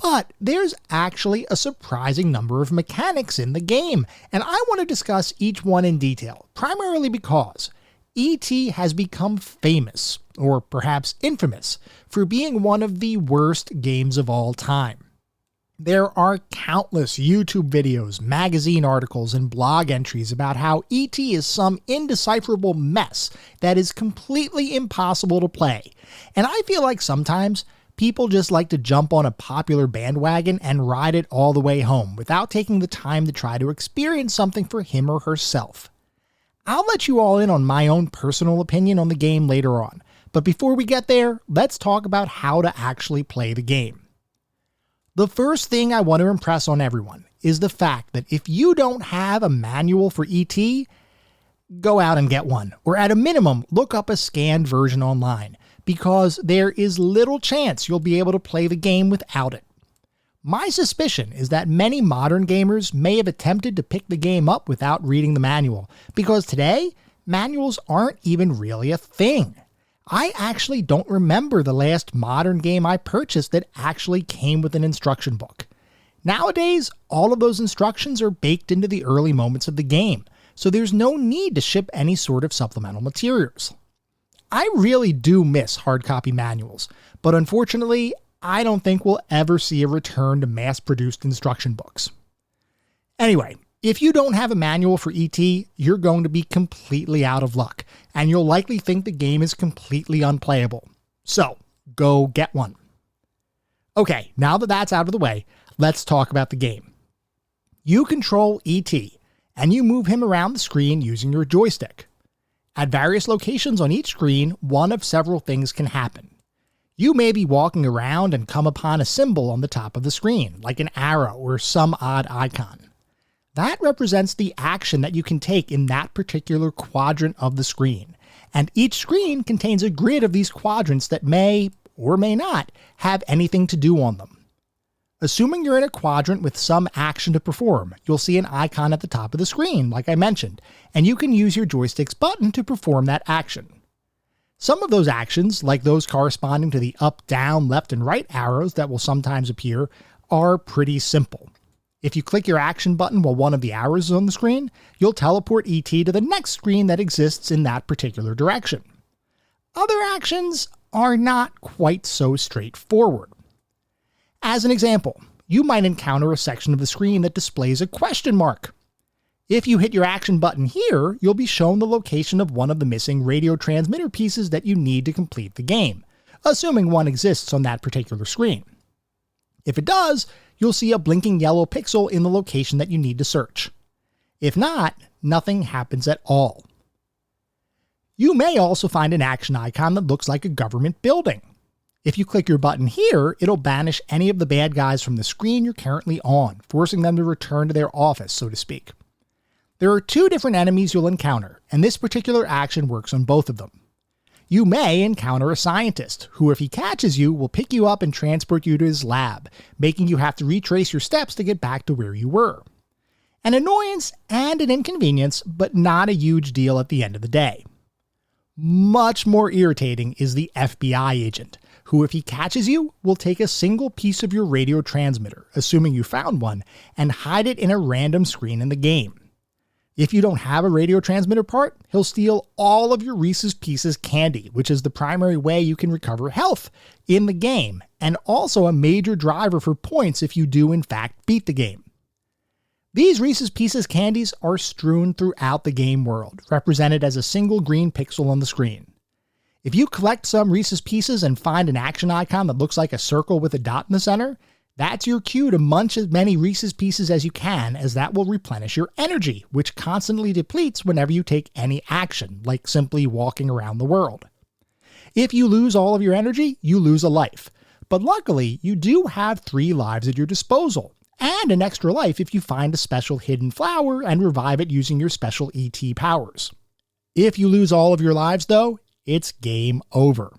But there's actually a surprising number of mechanics in the game, and I want to discuss each one in detail, primarily because E.T. has become famous, or perhaps infamous, for being one of the worst games of all time. There are countless YouTube videos, magazine articles, and blog entries about how E.T. is some indecipherable mess that is completely impossible to play, and I feel like sometimes people just like to jump on a popular bandwagon and ride it all the way home without taking the time to try to experience something for him or herself. I'll let you all in on my own personal opinion on the game later on, but before we get there, let's talk about how to actually play the game. The first thing I want to impress on everyone is the fact that if you don't have a manual for E.T., go out and get one, or at a minimum, look up a scanned version online, because there is little chance you'll be able to play the game without it. My suspicion is that many modern gamers may have attempted to pick the game up without reading the manual, because today, manuals aren't even really a thing. I actually don't remember the last modern game I purchased that actually came with an instruction book. Nowadays, all of those instructions are baked into the early moments of the game, so there's no need to ship any sort of supplemental materials. I really do miss hard copy manuals, but unfortunately, I don't think we'll ever see a return to mass-produced instruction books. Anyway, if you don't have a manual for E.T., you're going to be completely out of luck, and you'll likely think the game is completely unplayable. So, go get one. Okay, now that that's out of the way, let's talk about the game. You control E.T., and you move him around the screen using your joystick. At various locations on each screen, one of several things can happen. You may be walking around and come upon a symbol on the top of the screen, like an arrow or some odd icon. That represents the action that you can take in that particular quadrant of the screen, and each screen contains a grid of these quadrants that may, or may not, have anything to do on them. Assuming you're in a quadrant with some action to perform, you'll see an icon at the top of the screen, like I mentioned, and you can use your joystick's button to perform that action. Some of those actions, like those corresponding to the up, down, left, and right arrows that will sometimes appear, are pretty simple. If you click your action button while one of the arrows is on the screen, you'll teleport E.T. to the next screen that exists in that particular direction. Other actions are not quite so straightforward. As an example, you might encounter a section of the screen that displays a question mark. If you hit your action button here, you'll be shown the location of one of the missing radio transmitter pieces that you need to complete the game, assuming one exists on that particular screen. If it does, you'll see a blinking yellow pixel in the location that you need to search. If not, nothing happens at all. You may also find an action icon that looks like a government building. If you click your button here, it'll banish any of the bad guys from the screen you're currently on, forcing them to return to their office, so to speak. There are 2 different enemies you'll encounter, and this particular action works on both of them. You may encounter a scientist, who if he catches you, will pick you up and transport you to his lab, making you have to retrace your steps to get back to where you were. An annoyance and an inconvenience, but not a huge deal at the end of the day. Much more irritating is the FBI agent, who if he catches you, will take a single piece of your radio transmitter, assuming you found one, and hide it in a random screen in the game. If you don't have a radio transmitter part, he'll steal all of your Reese's Pieces candy, which is the primary way you can recover health in the game, and also a major driver for points if you do in fact beat the game. These Reese's Pieces candies are strewn throughout the game world, represented as a single green pixel on the screen. If you collect some Reese's Pieces and find an action icon that looks like a circle with a dot in the center, that's your cue to munch as many Reese's Pieces as you can, as that will replenish your energy, which constantly depletes whenever you take any action, like simply walking around the world. If you lose all of your energy, you lose a life. But luckily, you do have 3 lives at your disposal, and an extra life if you find a special hidden flower and revive it using your special E.T. powers. If you lose all of your lives, though, it's game over.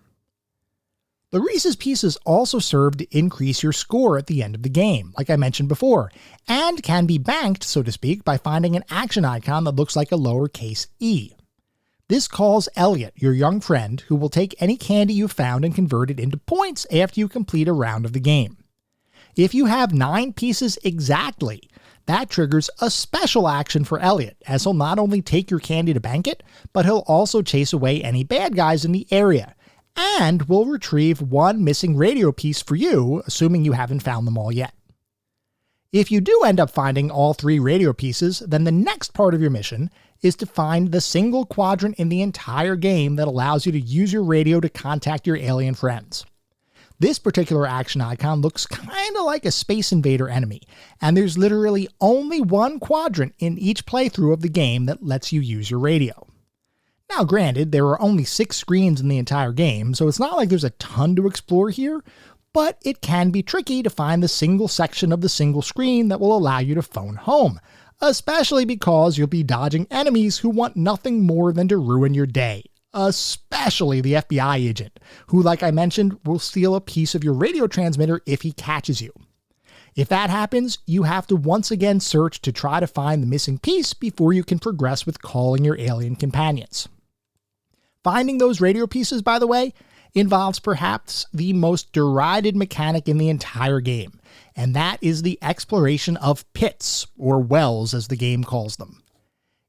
The Reese's Pieces also serve to increase your score at the end of the game, like I mentioned before, and can be banked, so to speak, by finding an action icon that looks like a lowercase e. This calls Elliot, your young friend, who will take any candy you found and convert it into points after you complete a round of the game. If you have 9 pieces exactly, that triggers a special action for Elliot, as he'll not only take your candy to bank it, but he'll also chase away any bad guys in the area, and will retrieve 1 missing radio piece for you, assuming you haven't found them all yet. If you do end up finding all 3 radio pieces, then the next part of your mission is to find the single quadrant in the entire game that allows you to use your radio to contact your alien friends. This particular action icon looks kinda like a Space Invader enemy, and there's literally only 1 quadrant in each playthrough of the game that lets you use your radio. Now granted, there are only 6 screens in the entire game, so it's not like there's a ton to explore here, but it can be tricky to find the single section of the single screen that will allow you to phone home, especially because you'll be dodging enemies who want nothing more than to ruin your day, especially the FBI agent, who, like I mentioned, will steal a piece of your radio transmitter if he catches you. If that happens, you have to once again search to try to find the missing piece before you can progress with calling your alien companions. Finding those radio pieces, by the way, involves perhaps the most derided mechanic in the entire game, and that is the exploration of pits, or wells as the game calls them.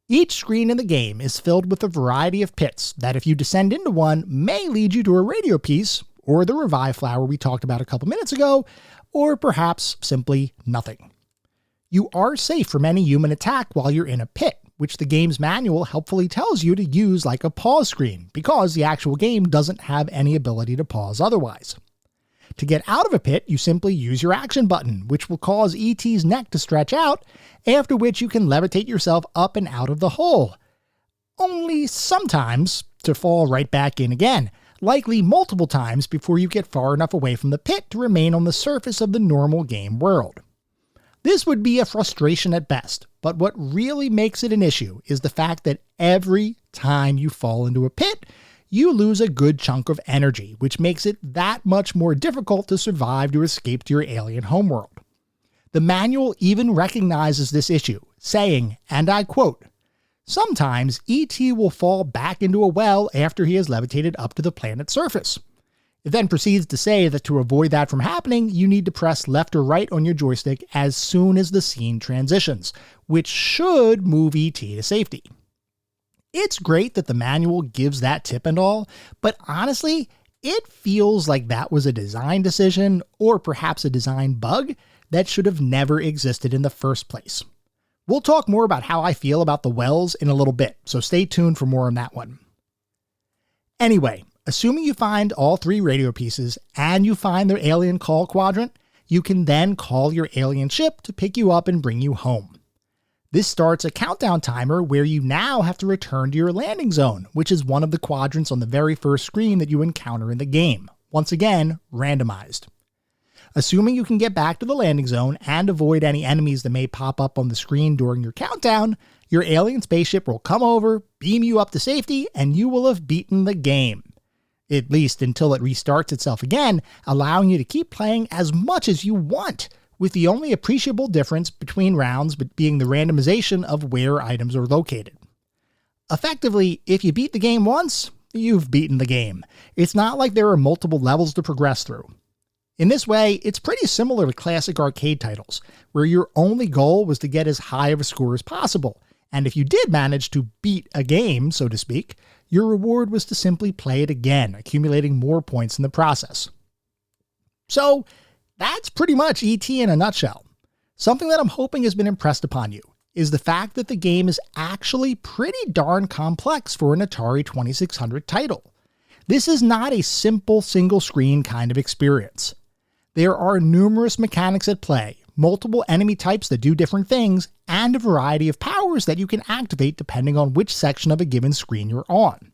Each screen in the game is filled with a variety of pits that, if you descend into one, may lead you to a radio piece, or the revive flower we talked about a couple minutes ago, or perhaps simply nothing. You are safe from any human attack while you're in a pit, which the game's manual helpfully tells you to use like a pause screen, because the actual game doesn't have any ability to pause otherwise. To get out of a pit, you simply use your action button, which will cause E.T.'s neck to stretch out, after which you can levitate yourself up and out of the hole. Only sometimes to fall right back in again, likely multiple times before you get far enough away from the pit to remain on the surface of the normal game world. This would be a frustration at best, but what really makes it an issue is the fact that every time you fall into a pit, you lose a good chunk of energy, which makes it that much more difficult to survive to escape to your alien homeworld. The manual even recognizes this issue, saying, and I quote, "Sometimes E.T. will fall back into a well after he has levitated up to the planet's surface." It then proceeds to say that to avoid that from happening, you need to press left or right on your joystick as soon as the scene transitions, which should move E.T. to safety. It's great that the manual gives that tip and all, but honestly, it feels like that was a design decision, or perhaps a design bug, that should have never existed in the first place. We'll talk more about how I feel about the wells in a little bit, so stay tuned for more on that one. Anyway, assuming you find all 3 radio pieces and you find the alien call quadrant, you can then call your alien ship to pick you up and bring you home. This starts a countdown timer where you now have to return to your landing zone, which is one of the quadrants on the very first screen that you encounter in the game. Once again, randomized. Assuming you can get back to the landing zone and avoid any enemies that may pop up on the screen during your countdown, your alien spaceship will come over, beam you up to safety, and you will have beaten the game. At least until it restarts itself again, allowing you to keep playing as much as you want, with the only appreciable difference between rounds being the randomization of where items are located. Effectively, if you beat the game once, you've beaten the game. It's not like there are multiple levels to progress through. In this way, it's pretty similar to classic arcade titles, where your only goal was to get as high of a score as possible, And if you did manage to beat a game, so to speak, your reward was to simply play it again, accumulating more points in the process. So that's pretty much E.T. in a nutshell. Something that I'm hoping has been impressed upon you is the fact that the game is actually pretty darn complex for an Atari 2600 title. This is not a simple single screen kind of experience. There are numerous mechanics at play, multiple enemy types that do different things, and a variety of powers that you can activate depending on which section of a given screen you're on.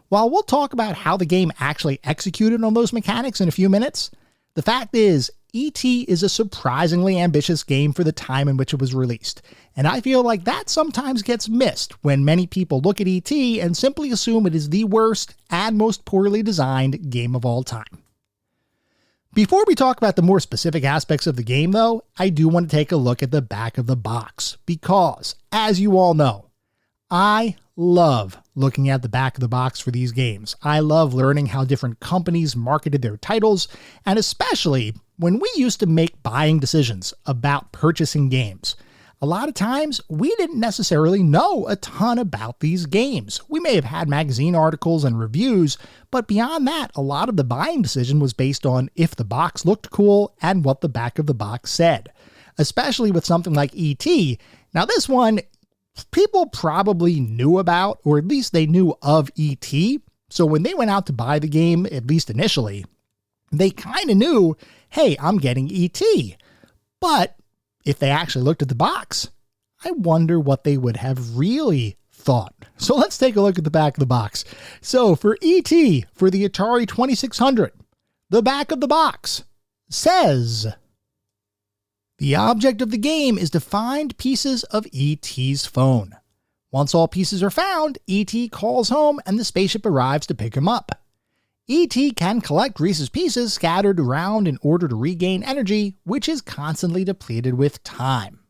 While we'll talk about how the game actually executed on those mechanics in a few minutes, the fact is, E.T. is a surprisingly ambitious game for the time in which it was released, and I feel like that sometimes gets missed when many people look at E.T. and simply assume it is the worst and most poorly designed game of all time. Before we talk about the more specific aspects of the game though, I do want to take a look at the back of the box, because, as you all know, I love looking at the back of the box for these games. I love learning how different companies marketed their titles, and especially when we used to make buying decisions about purchasing games. A lot of times, we didn't necessarily know a ton about these games. We may have had magazine articles and reviews, but beyond that, a lot of the buying decision was based on if the box looked cool and what the back of the box said. Especially with something like E.T. Now this one, people probably knew about, or at least they knew of E.T. So when they went out to buy the game, at least initially, they kind of knew, hey, I'm getting E.T. But if they actually looked at the box, I wonder what they would have really thought. So let's take a look at the back of the box. So for E.T., for the Atari 2600, the back of the box says, the object of the game is to find pieces of E.T.'s phone. Once all pieces are found, E.T. calls home and the spaceship arrives to pick him up. E.T. can collect Reese's pieces scattered around in order to regain energy, which is constantly depleted with time.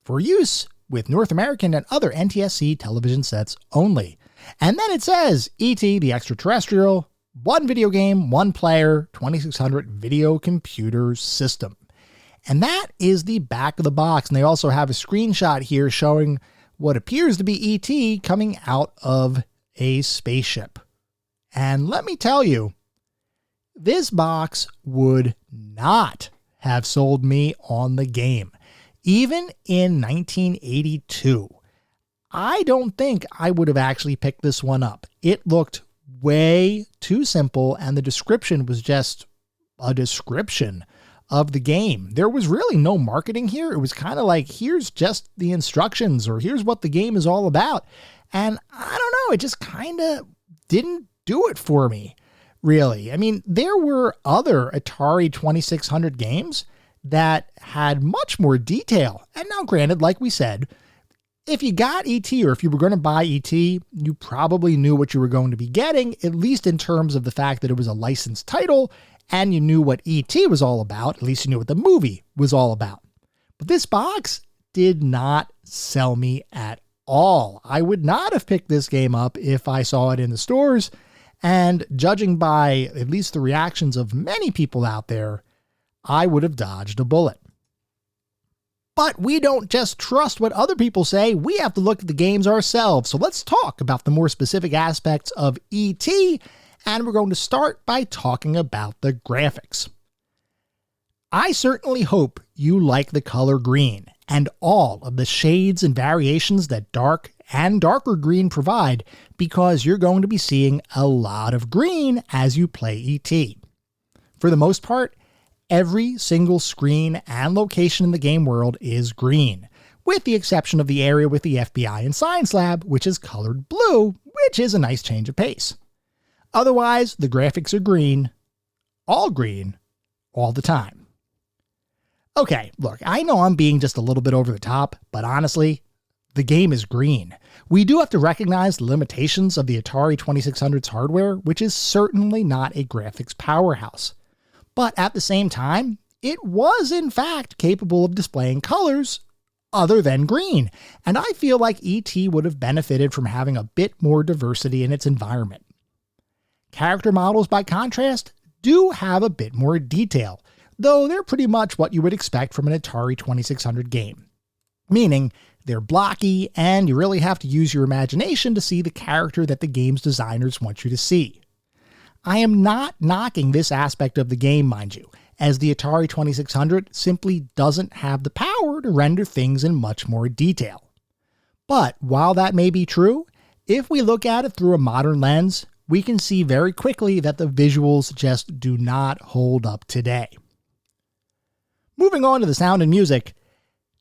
For use with North American and other NTSC television sets only. And then it says, E.T. the Extraterrestrial, 1 video game, 1 player, 2600 video computer system. And that is the back of the box. And they also have a screenshot here showing what appears to be E.T. coming out of a spaceship. And let me tell you, this box would not have sold me on the game. Even in 1982, I don't think I would have actually picked this one up. It looked way too simple, and the description was just a description of the game. There was really no marketing here. It was kind of like, here's just the instructions, or here's what the game is all about. And I don't know, it just kind of didn't do it for me, really. I mean, there were other Atari 2600 games that had much more detail. And now granted, like we said, if you got E.T. or if you were going to buy E.T., you probably knew what you were going to be getting, at least in terms of the fact that it was a licensed title and you knew what E.T. was all about. At least you knew what the movie was all about. But this box did not sell me at all. I would not have picked this game up if I saw it in the stores. And judging by at least the reactions of many people out there, I would have dodged a bullet. But we don't just trust what other people say, we have to look at the games ourselves. So let's talk about the more specific aspects of E.T., and we're going to start by talking about the graphics. I certainly hope you like the color green and all of the shades and variations that dark and darker green provide, because you're going to be seeing a lot of green as you play E.T. For the most part, every single screen and location in the game world is green, with the exception of the area with the FBI and Science Lab, which is colored blue, which is a nice change of pace. Otherwise, the graphics are green, all the time. Okay, look, I know I'm being just a little bit over the top, but honestly, the game is green. We do have to recognize the limitations of the Atari 2600's hardware, which is certainly not a graphics powerhouse. But at the same time, it was in fact capable of displaying colors other than green, and I feel like E.T. would have benefited from having a bit more diversity in its environment. Character models, by contrast, do have a bit more detail, though they're pretty much what you would expect from an Atari 2600 game. Meaning, they're blocky, and you really have to use your imagination to see the character that the game's designers want you to see. I am not knocking this aspect of the game, mind you, as the Atari 2600 simply doesn't have the power to render things in much more detail. But while that may be true, if we look at it through a modern lens, we can see very quickly that the visuals just do not hold up today. Moving on to the sound and music,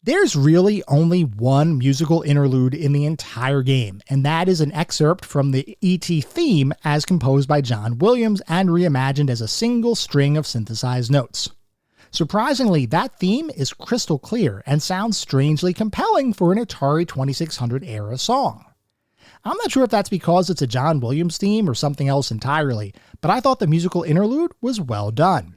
there's really only one musical interlude in the entire game, and that is an excerpt from the E.T. theme as composed by John Williams and reimagined as a single string of synthesized notes. Surprisingly, that theme is crystal clear and sounds strangely compelling for an Atari 2600 era song. I'm not sure if that's because it's a John Williams theme or something else entirely, but I thought the musical interlude was well done.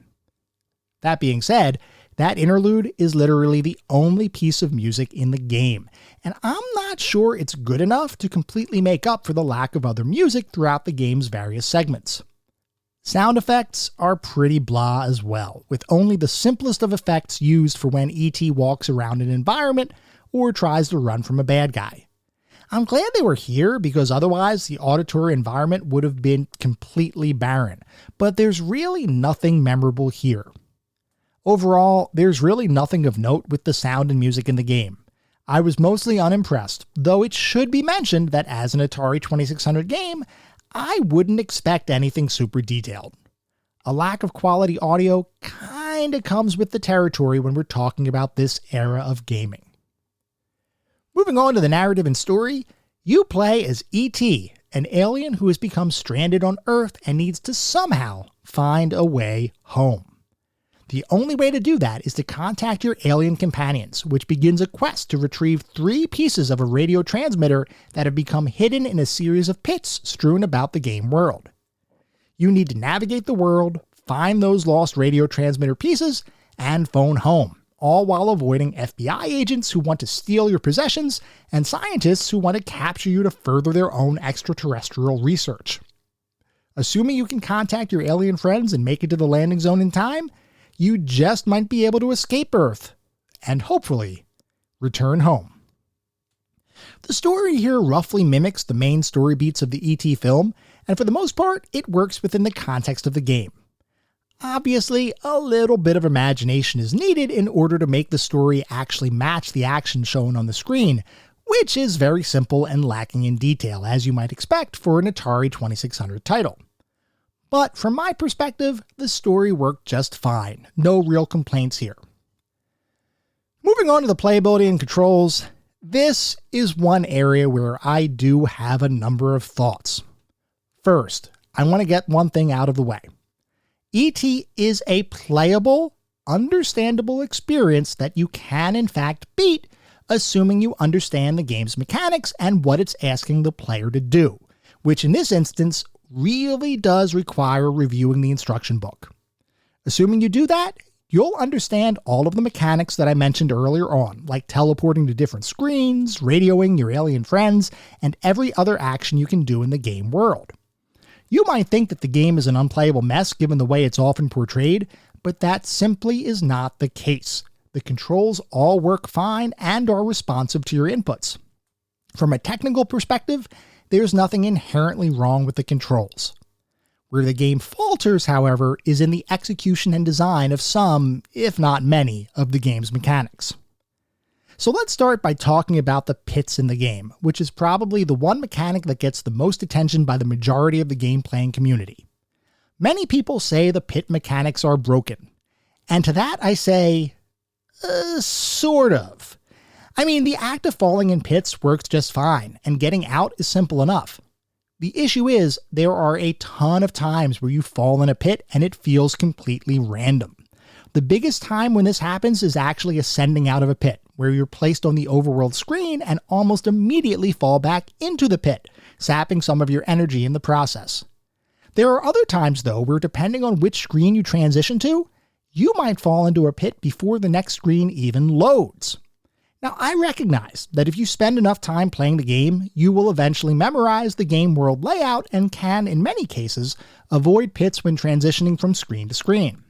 That being said, that interlude is literally the only piece of music in the game, and I'm not sure it's good enough to completely make up for the lack of other music throughout the game's various segments. Sound effects are pretty blah as well, with only the simplest of effects used for when E.T. walks around an environment or tries to run from a bad guy. I'm glad they were here because otherwise the auditory environment would have been completely barren, but there's really nothing memorable here. Overall, there's really nothing of note with the sound and music in the game. I was mostly unimpressed, though it should be mentioned that as an Atari 2600 game, I wouldn't expect anything super detailed. A lack of quality audio kinda comes with the territory when we're talking about this era of gaming. Moving on to the narrative and story, you play as E.T., an alien who has become stranded on Earth and needs to somehow find a way home. The only way to do that is to contact your alien companions, which begins a quest to retrieve 3 pieces of a radio transmitter that have become hidden in a series of pits strewn about the game world. You need to navigate the world, find those lost radio transmitter pieces, and phone home, all while avoiding FBI agents who want to steal your possessions and scientists who want to capture you to further their own extraterrestrial research. Assuming you can contact your alien friends and make it to the landing zone in time, you just might be able to escape Earth, and hopefully, return home. The story here roughly mimics the main story beats of the E.T. film, and for the most part, it works within the context of the game. Obviously, a little bit of imagination is needed in order to make the story actually match the action shown on the screen, which is very simple and lacking in detail, as you might expect for an Atari 2600 title. But from my perspective, the story worked just fine. No real complaints here. Moving on to the playability and controls, this is one area where I do have a number of thoughts. First, I want to get one thing out of the way. E.T. is a playable, understandable experience that you can in fact beat, assuming you understand the game's mechanics and what it's asking the player to do, which in this instance really does require reviewing the instruction book. Assuming you do that, you'll understand all of the mechanics that I mentioned earlier on, like teleporting to different screens, radioing your alien friends, and every other action you can do in the game world. You might think that the game is an unplayable mess given the way it's often portrayed, but that simply is not the case. The controls all work fine and are responsive to your inputs. From a technical perspective, there's nothing inherently wrong with the controls. Where the game falters, however, is in the execution and design of some, if not many, of the game's mechanics. So let's start by talking about the pits in the game, which is probably the one mechanic that gets the most attention by the majority of the game-playing community. Many people say the pit mechanics are broken, and to that I say, sort of. I mean, the act of falling in pits works just fine, and getting out is simple enough. The issue is, there are a ton of times where you fall in a pit and it feels completely random. The biggest time when this happens is actually ascending out of a pit, where you're placed on the overworld screen and almost immediately fall back into the pit, sapping some of your energy in the process. There are other times, though, where depending on which screen you transition to, you might fall into a pit before the next screen even loads. Now, I recognize that if you spend enough time playing the game, you will eventually memorize the game world layout and can, in many cases, avoid pits when transitioning from screen to screen.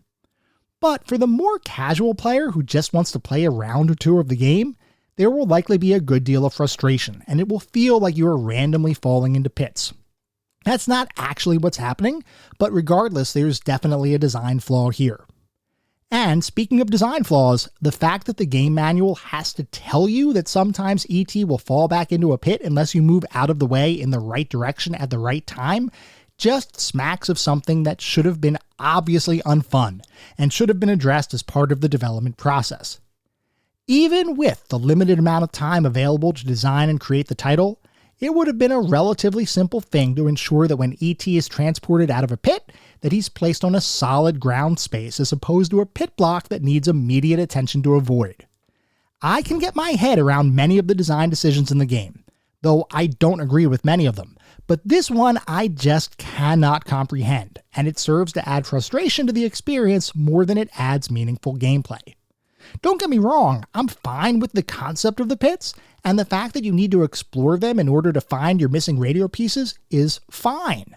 But for the more casual player who just wants to play a round or two of the game, there will likely be a good deal of frustration, and it will feel like you are randomly falling into pits. That's not actually what's happening, but regardless, there's definitely a design flaw here. And speaking of design flaws, the fact that the game manual has to tell you that sometimes E.T. will fall back into a pit unless you move out of the way in the right direction at the right time just smacks of something that should have been obviously unfun and should have been addressed as part of the development process. Even with the limited amount of time available to design and create the title, it would have been a relatively simple thing to ensure that when E.T. is transported out of a pit, that he's placed on a solid ground space as opposed to a pit block that needs immediate attention to avoid. I can get my head around many of the design decisions in the game, though I don't agree with many of them, but this one I just cannot comprehend, and it serves to add frustration to the experience more than it adds meaningful gameplay. Don't get me wrong, I'm fine with the concept of the pits, and the fact that you need to explore them in order to find your missing radio pieces is fine.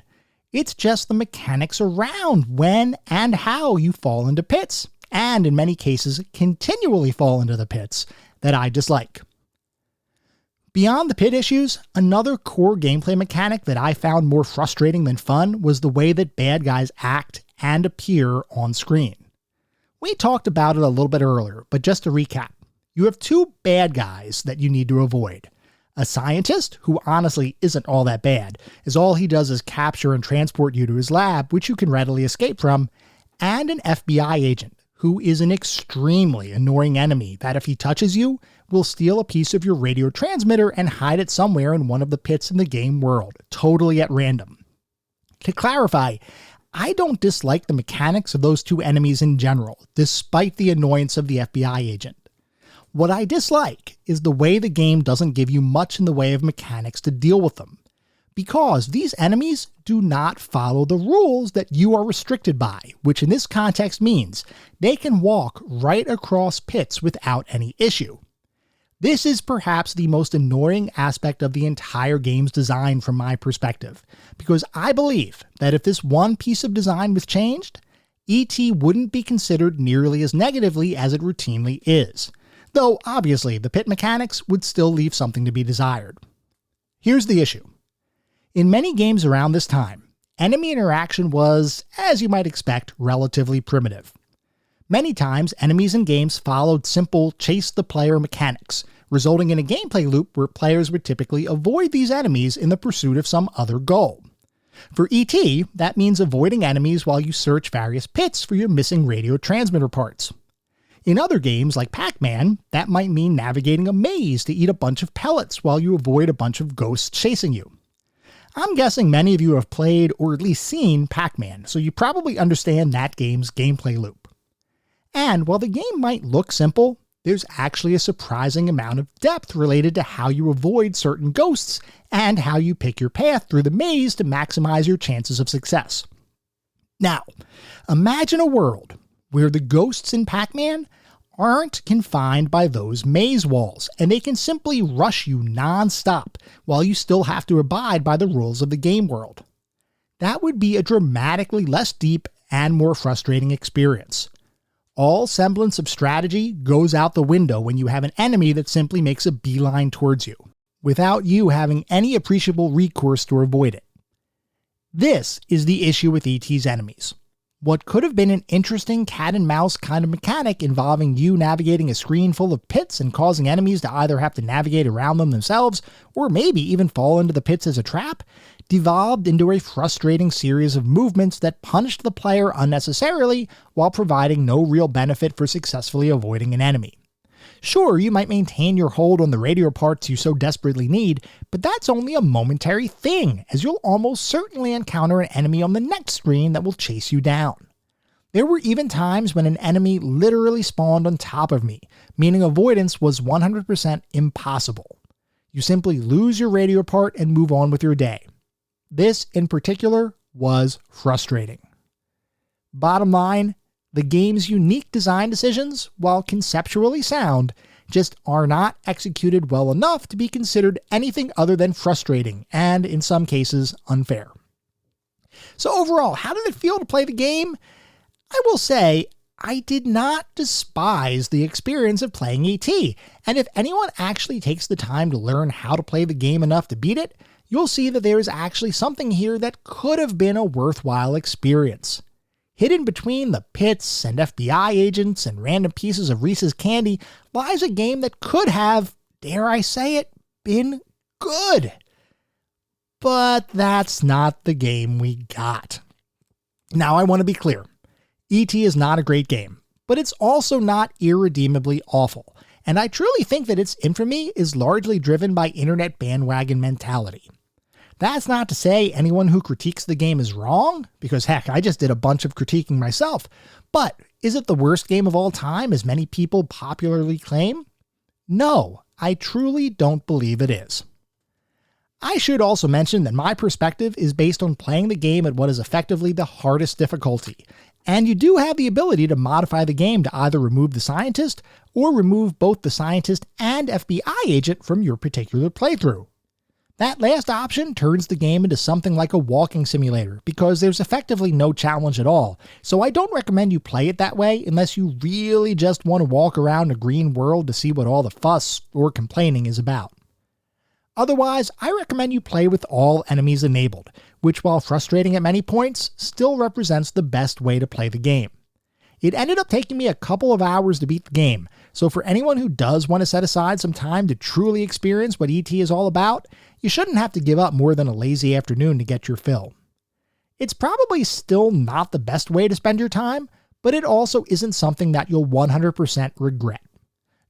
It's just the mechanics around when and how you fall into pits, and in many cases continually fall into the pits, that I dislike. Beyond the pit issues, another core gameplay mechanic that I found more frustrating than fun was the way that bad guys act and appear on screen. We talked about it a little bit earlier, but just to recap, you have two bad guys that you need to avoid. A scientist, who honestly isn't all that bad, as all he does is capture and transport you to his lab, which you can readily escape from, and an FBI agent, who is an extremely annoying enemy that if he touches you, will steal a piece of your radio transmitter and hide it somewhere in one of the pits in the game world, totally at random. To clarify, I don't dislike the mechanics of those two enemies in general, despite the annoyance of the FBI agent. What I dislike is the way the game doesn't give you much in the way of mechanics to deal with them, because these enemies do not follow the rules that you are restricted by, which in this context means they can walk right across pits without any issue. This is perhaps the most annoying aspect of the entire game's design from my perspective, because I believe that if this one piece of design was changed, E.T. wouldn't be considered nearly as negatively as it routinely is, though obviously the pit mechanics would still leave something to be desired. Here's the issue. In many games around this time, enemy interaction was, as you might expect, relatively primitive. Many times, enemies in games followed simple chase-the-player mechanics, resulting in a gameplay loop where players would typically avoid these enemies in the pursuit of some other goal. For E.T., that means avoiding enemies while you search various pits for your missing radio transmitter parts. In other games, like Pac-Man, that might mean navigating a maze to eat a bunch of pellets while you avoid a bunch of ghosts chasing you. I'm guessing many of you have played or at least seen Pac-Man, so you probably understand that game's gameplay loop. And while the game might look simple, there's actually a surprising amount of depth related to how you avoid certain ghosts and how you pick your path through the maze to maximize your chances of success. Now, imagine a world where the ghosts in Pac-Man aren't confined by those maze walls, and they can simply rush you non-stop while you still have to abide by the rules of the game world. That would be a dramatically less deep and more frustrating experience. All semblance of strategy goes out the window when you have an enemy that simply makes a beeline towards you, without you having any appreciable recourse to avoid it. This is the issue with E.T.'s enemies. What could have been an interesting cat and mouse kind of mechanic involving you navigating a screen full of pits and causing enemies to either have to navigate around them themselves or maybe even fall into the pits as a trap, devolved into a frustrating series of movements that punished the player unnecessarily while providing no real benefit for successfully avoiding an enemy. Sure, you might maintain your hold on the radio parts you so desperately need, but that's only a momentary thing, as you'll almost certainly encounter an enemy on the next screen that will chase you down. There were even times when an enemy literally spawned on top of me, meaning avoidance was 100% impossible. You simply lose your radio part and move on with your day. This, in particular, was frustrating. Bottom line, the game's unique design decisions, while conceptually sound, just are not executed well enough to be considered anything other than frustrating and, in some cases, unfair. So overall, how did it feel to play the game? I will say, I did not despise the experience of playing E.T., and if anyone actually takes the time to learn how to play the game enough to beat it, you'll see that there is actually something here that could have been a worthwhile experience. Hidden between the pits and FBI agents and random pieces of Reese's candy lies a game that could have, dare I say it, been good. But that's not the game we got. Now I want to be clear. E.T. is not a great game, but it's also not irredeemably awful, and I truly think that its infamy is largely driven by internet bandwagon mentality. That's not to say anyone who critiques the game is wrong, because heck, I just did a bunch of critiquing myself, but is it the worst game of all time as many people popularly claim? No, I truly don't believe it is. I should also mention that my perspective is based on playing the game at what is effectively the hardest difficulty, and you do have the ability to modify the game to either remove the scientist or remove both the scientist and FBI agent from your particular playthrough. That last option turns the game into something like a walking simulator because there's effectively no challenge at all, so I don't recommend you play it that way unless you really just want to walk around a green world to see what all the fuss or complaining is about. Otherwise, I recommend you play with all enemies enabled, which while frustrating at many points, still represents the best way to play the game. It ended up taking me a couple of hours to beat the game, so for anyone who does want to set aside some time to truly experience what E.T. is all about, you shouldn't have to give up more than a lazy afternoon to get your fill. It's probably still not the best way to spend your time, but it also isn't something that you'll 100% regret.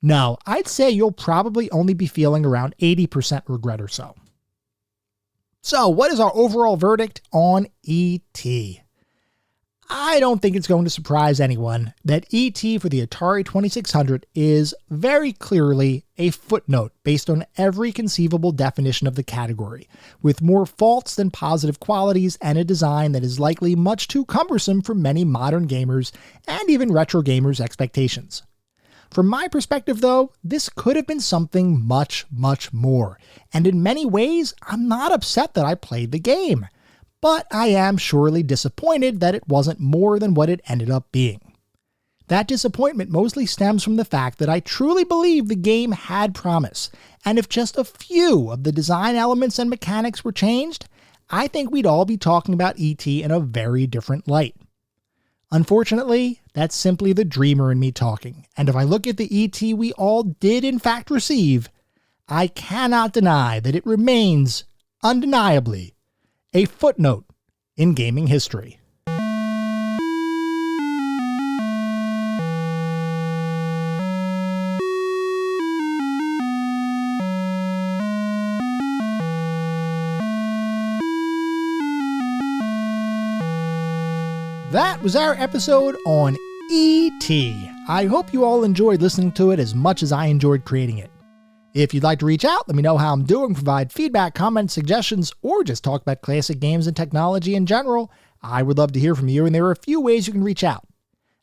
No, I'd say you'll probably only be feeling around 80% regret or so. So, what is our overall verdict on E.T.? I don't think it's going to surprise anyone that E.T. for the Atari 2600 is very clearly a footnote based on every conceivable definition of the category, with more faults than positive qualities and a design that is likely much too cumbersome for many modern gamers and even retro gamers' expectations. From my perspective, though, this could have been something much, much more, and in many ways, I'm not upset that I played the game. But I am surely disappointed that it wasn't more than what it ended up being. That disappointment mostly stems from the fact that I truly believe the game had promise, and if just a few of the design elements and mechanics were changed, I think we'd all be talking about E.T. in a very different light. Unfortunately, that's simply the dreamer in me talking, and if I look at the E.T. we all did in fact receive, I cannot deny that it remains, undeniably, a footnote in gaming history. That was our episode on E.T. I hope you all enjoyed listening to it as much as I enjoyed creating it. If you'd like to reach out, let me know how I'm doing, provide feedback, comments, suggestions, or just talk about classic games and technology in general, I would love to hear from you, and there are a few ways you can reach out.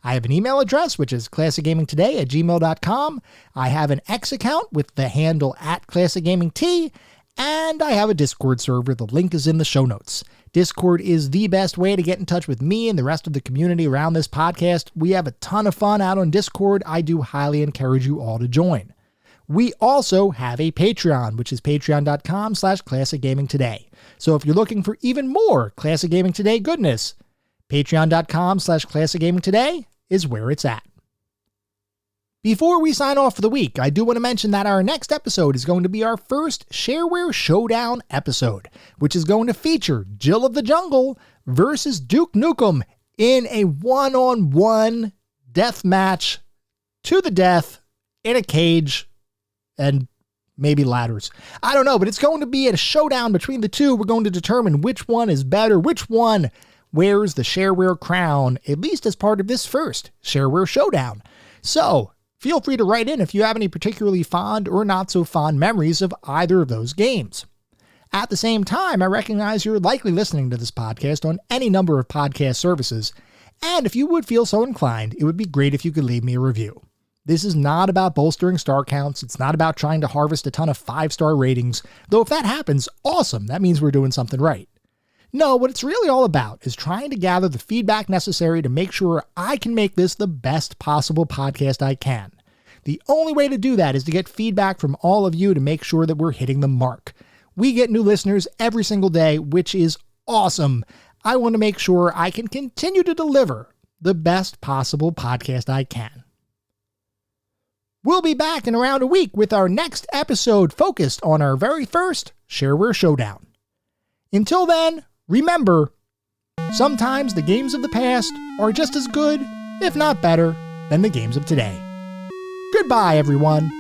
I have an email address, which is classicgamingtoday@gmail.com. I have an X account with the handle @classicgamingt, and I have a Discord server. The link is in the show notes. Discord is the best way to get in touch with me and the rest of the community around this podcast. We have a ton of fun out on Discord. I do highly encourage you all to join. We also have a Patreon, which is patreon.com/classicgamingtoday. So if you're looking for even more Classic Gaming Today goodness, patreon.com/classicgamingtoday is where it's at. Before we sign off for the week, I do want to mention that our next episode is going to be our first Shareware Showdown episode, which is going to feature Jill of the Jungle versus Duke Nukem in a one-on-one death match to the death in a cage and maybe ladders. I don't know, but it's going to be a showdown between the two. We're going to determine which one is better, which one wears the Shareware crown, at least as part of this first Shareware Showdown. So, feel free to write in if you have any particularly fond or not so fond memories of either of those games. At the same time, I recognize you're likely listening to this podcast on any number of podcast services, and if you would feel so inclined, it would be great if you could leave me a review. This is not about bolstering star counts. It's not about trying to harvest a ton of 5-star ratings, though if that happens, awesome. That means we're doing something right. No, what it's really all about is trying to gather the feedback necessary to make sure I can make this the best possible podcast I can. The only way to do that is to get feedback from all of you to make sure that we're hitting the mark. We get new listeners every single day, which is awesome. I want to make sure I can continue to deliver the best possible podcast I can. We'll be back in around a week with our next episode focused on our very first Shareware Showdown. Until then, remember, sometimes the games of the past are just as good, if not better, than the games of today. Goodbye, everyone.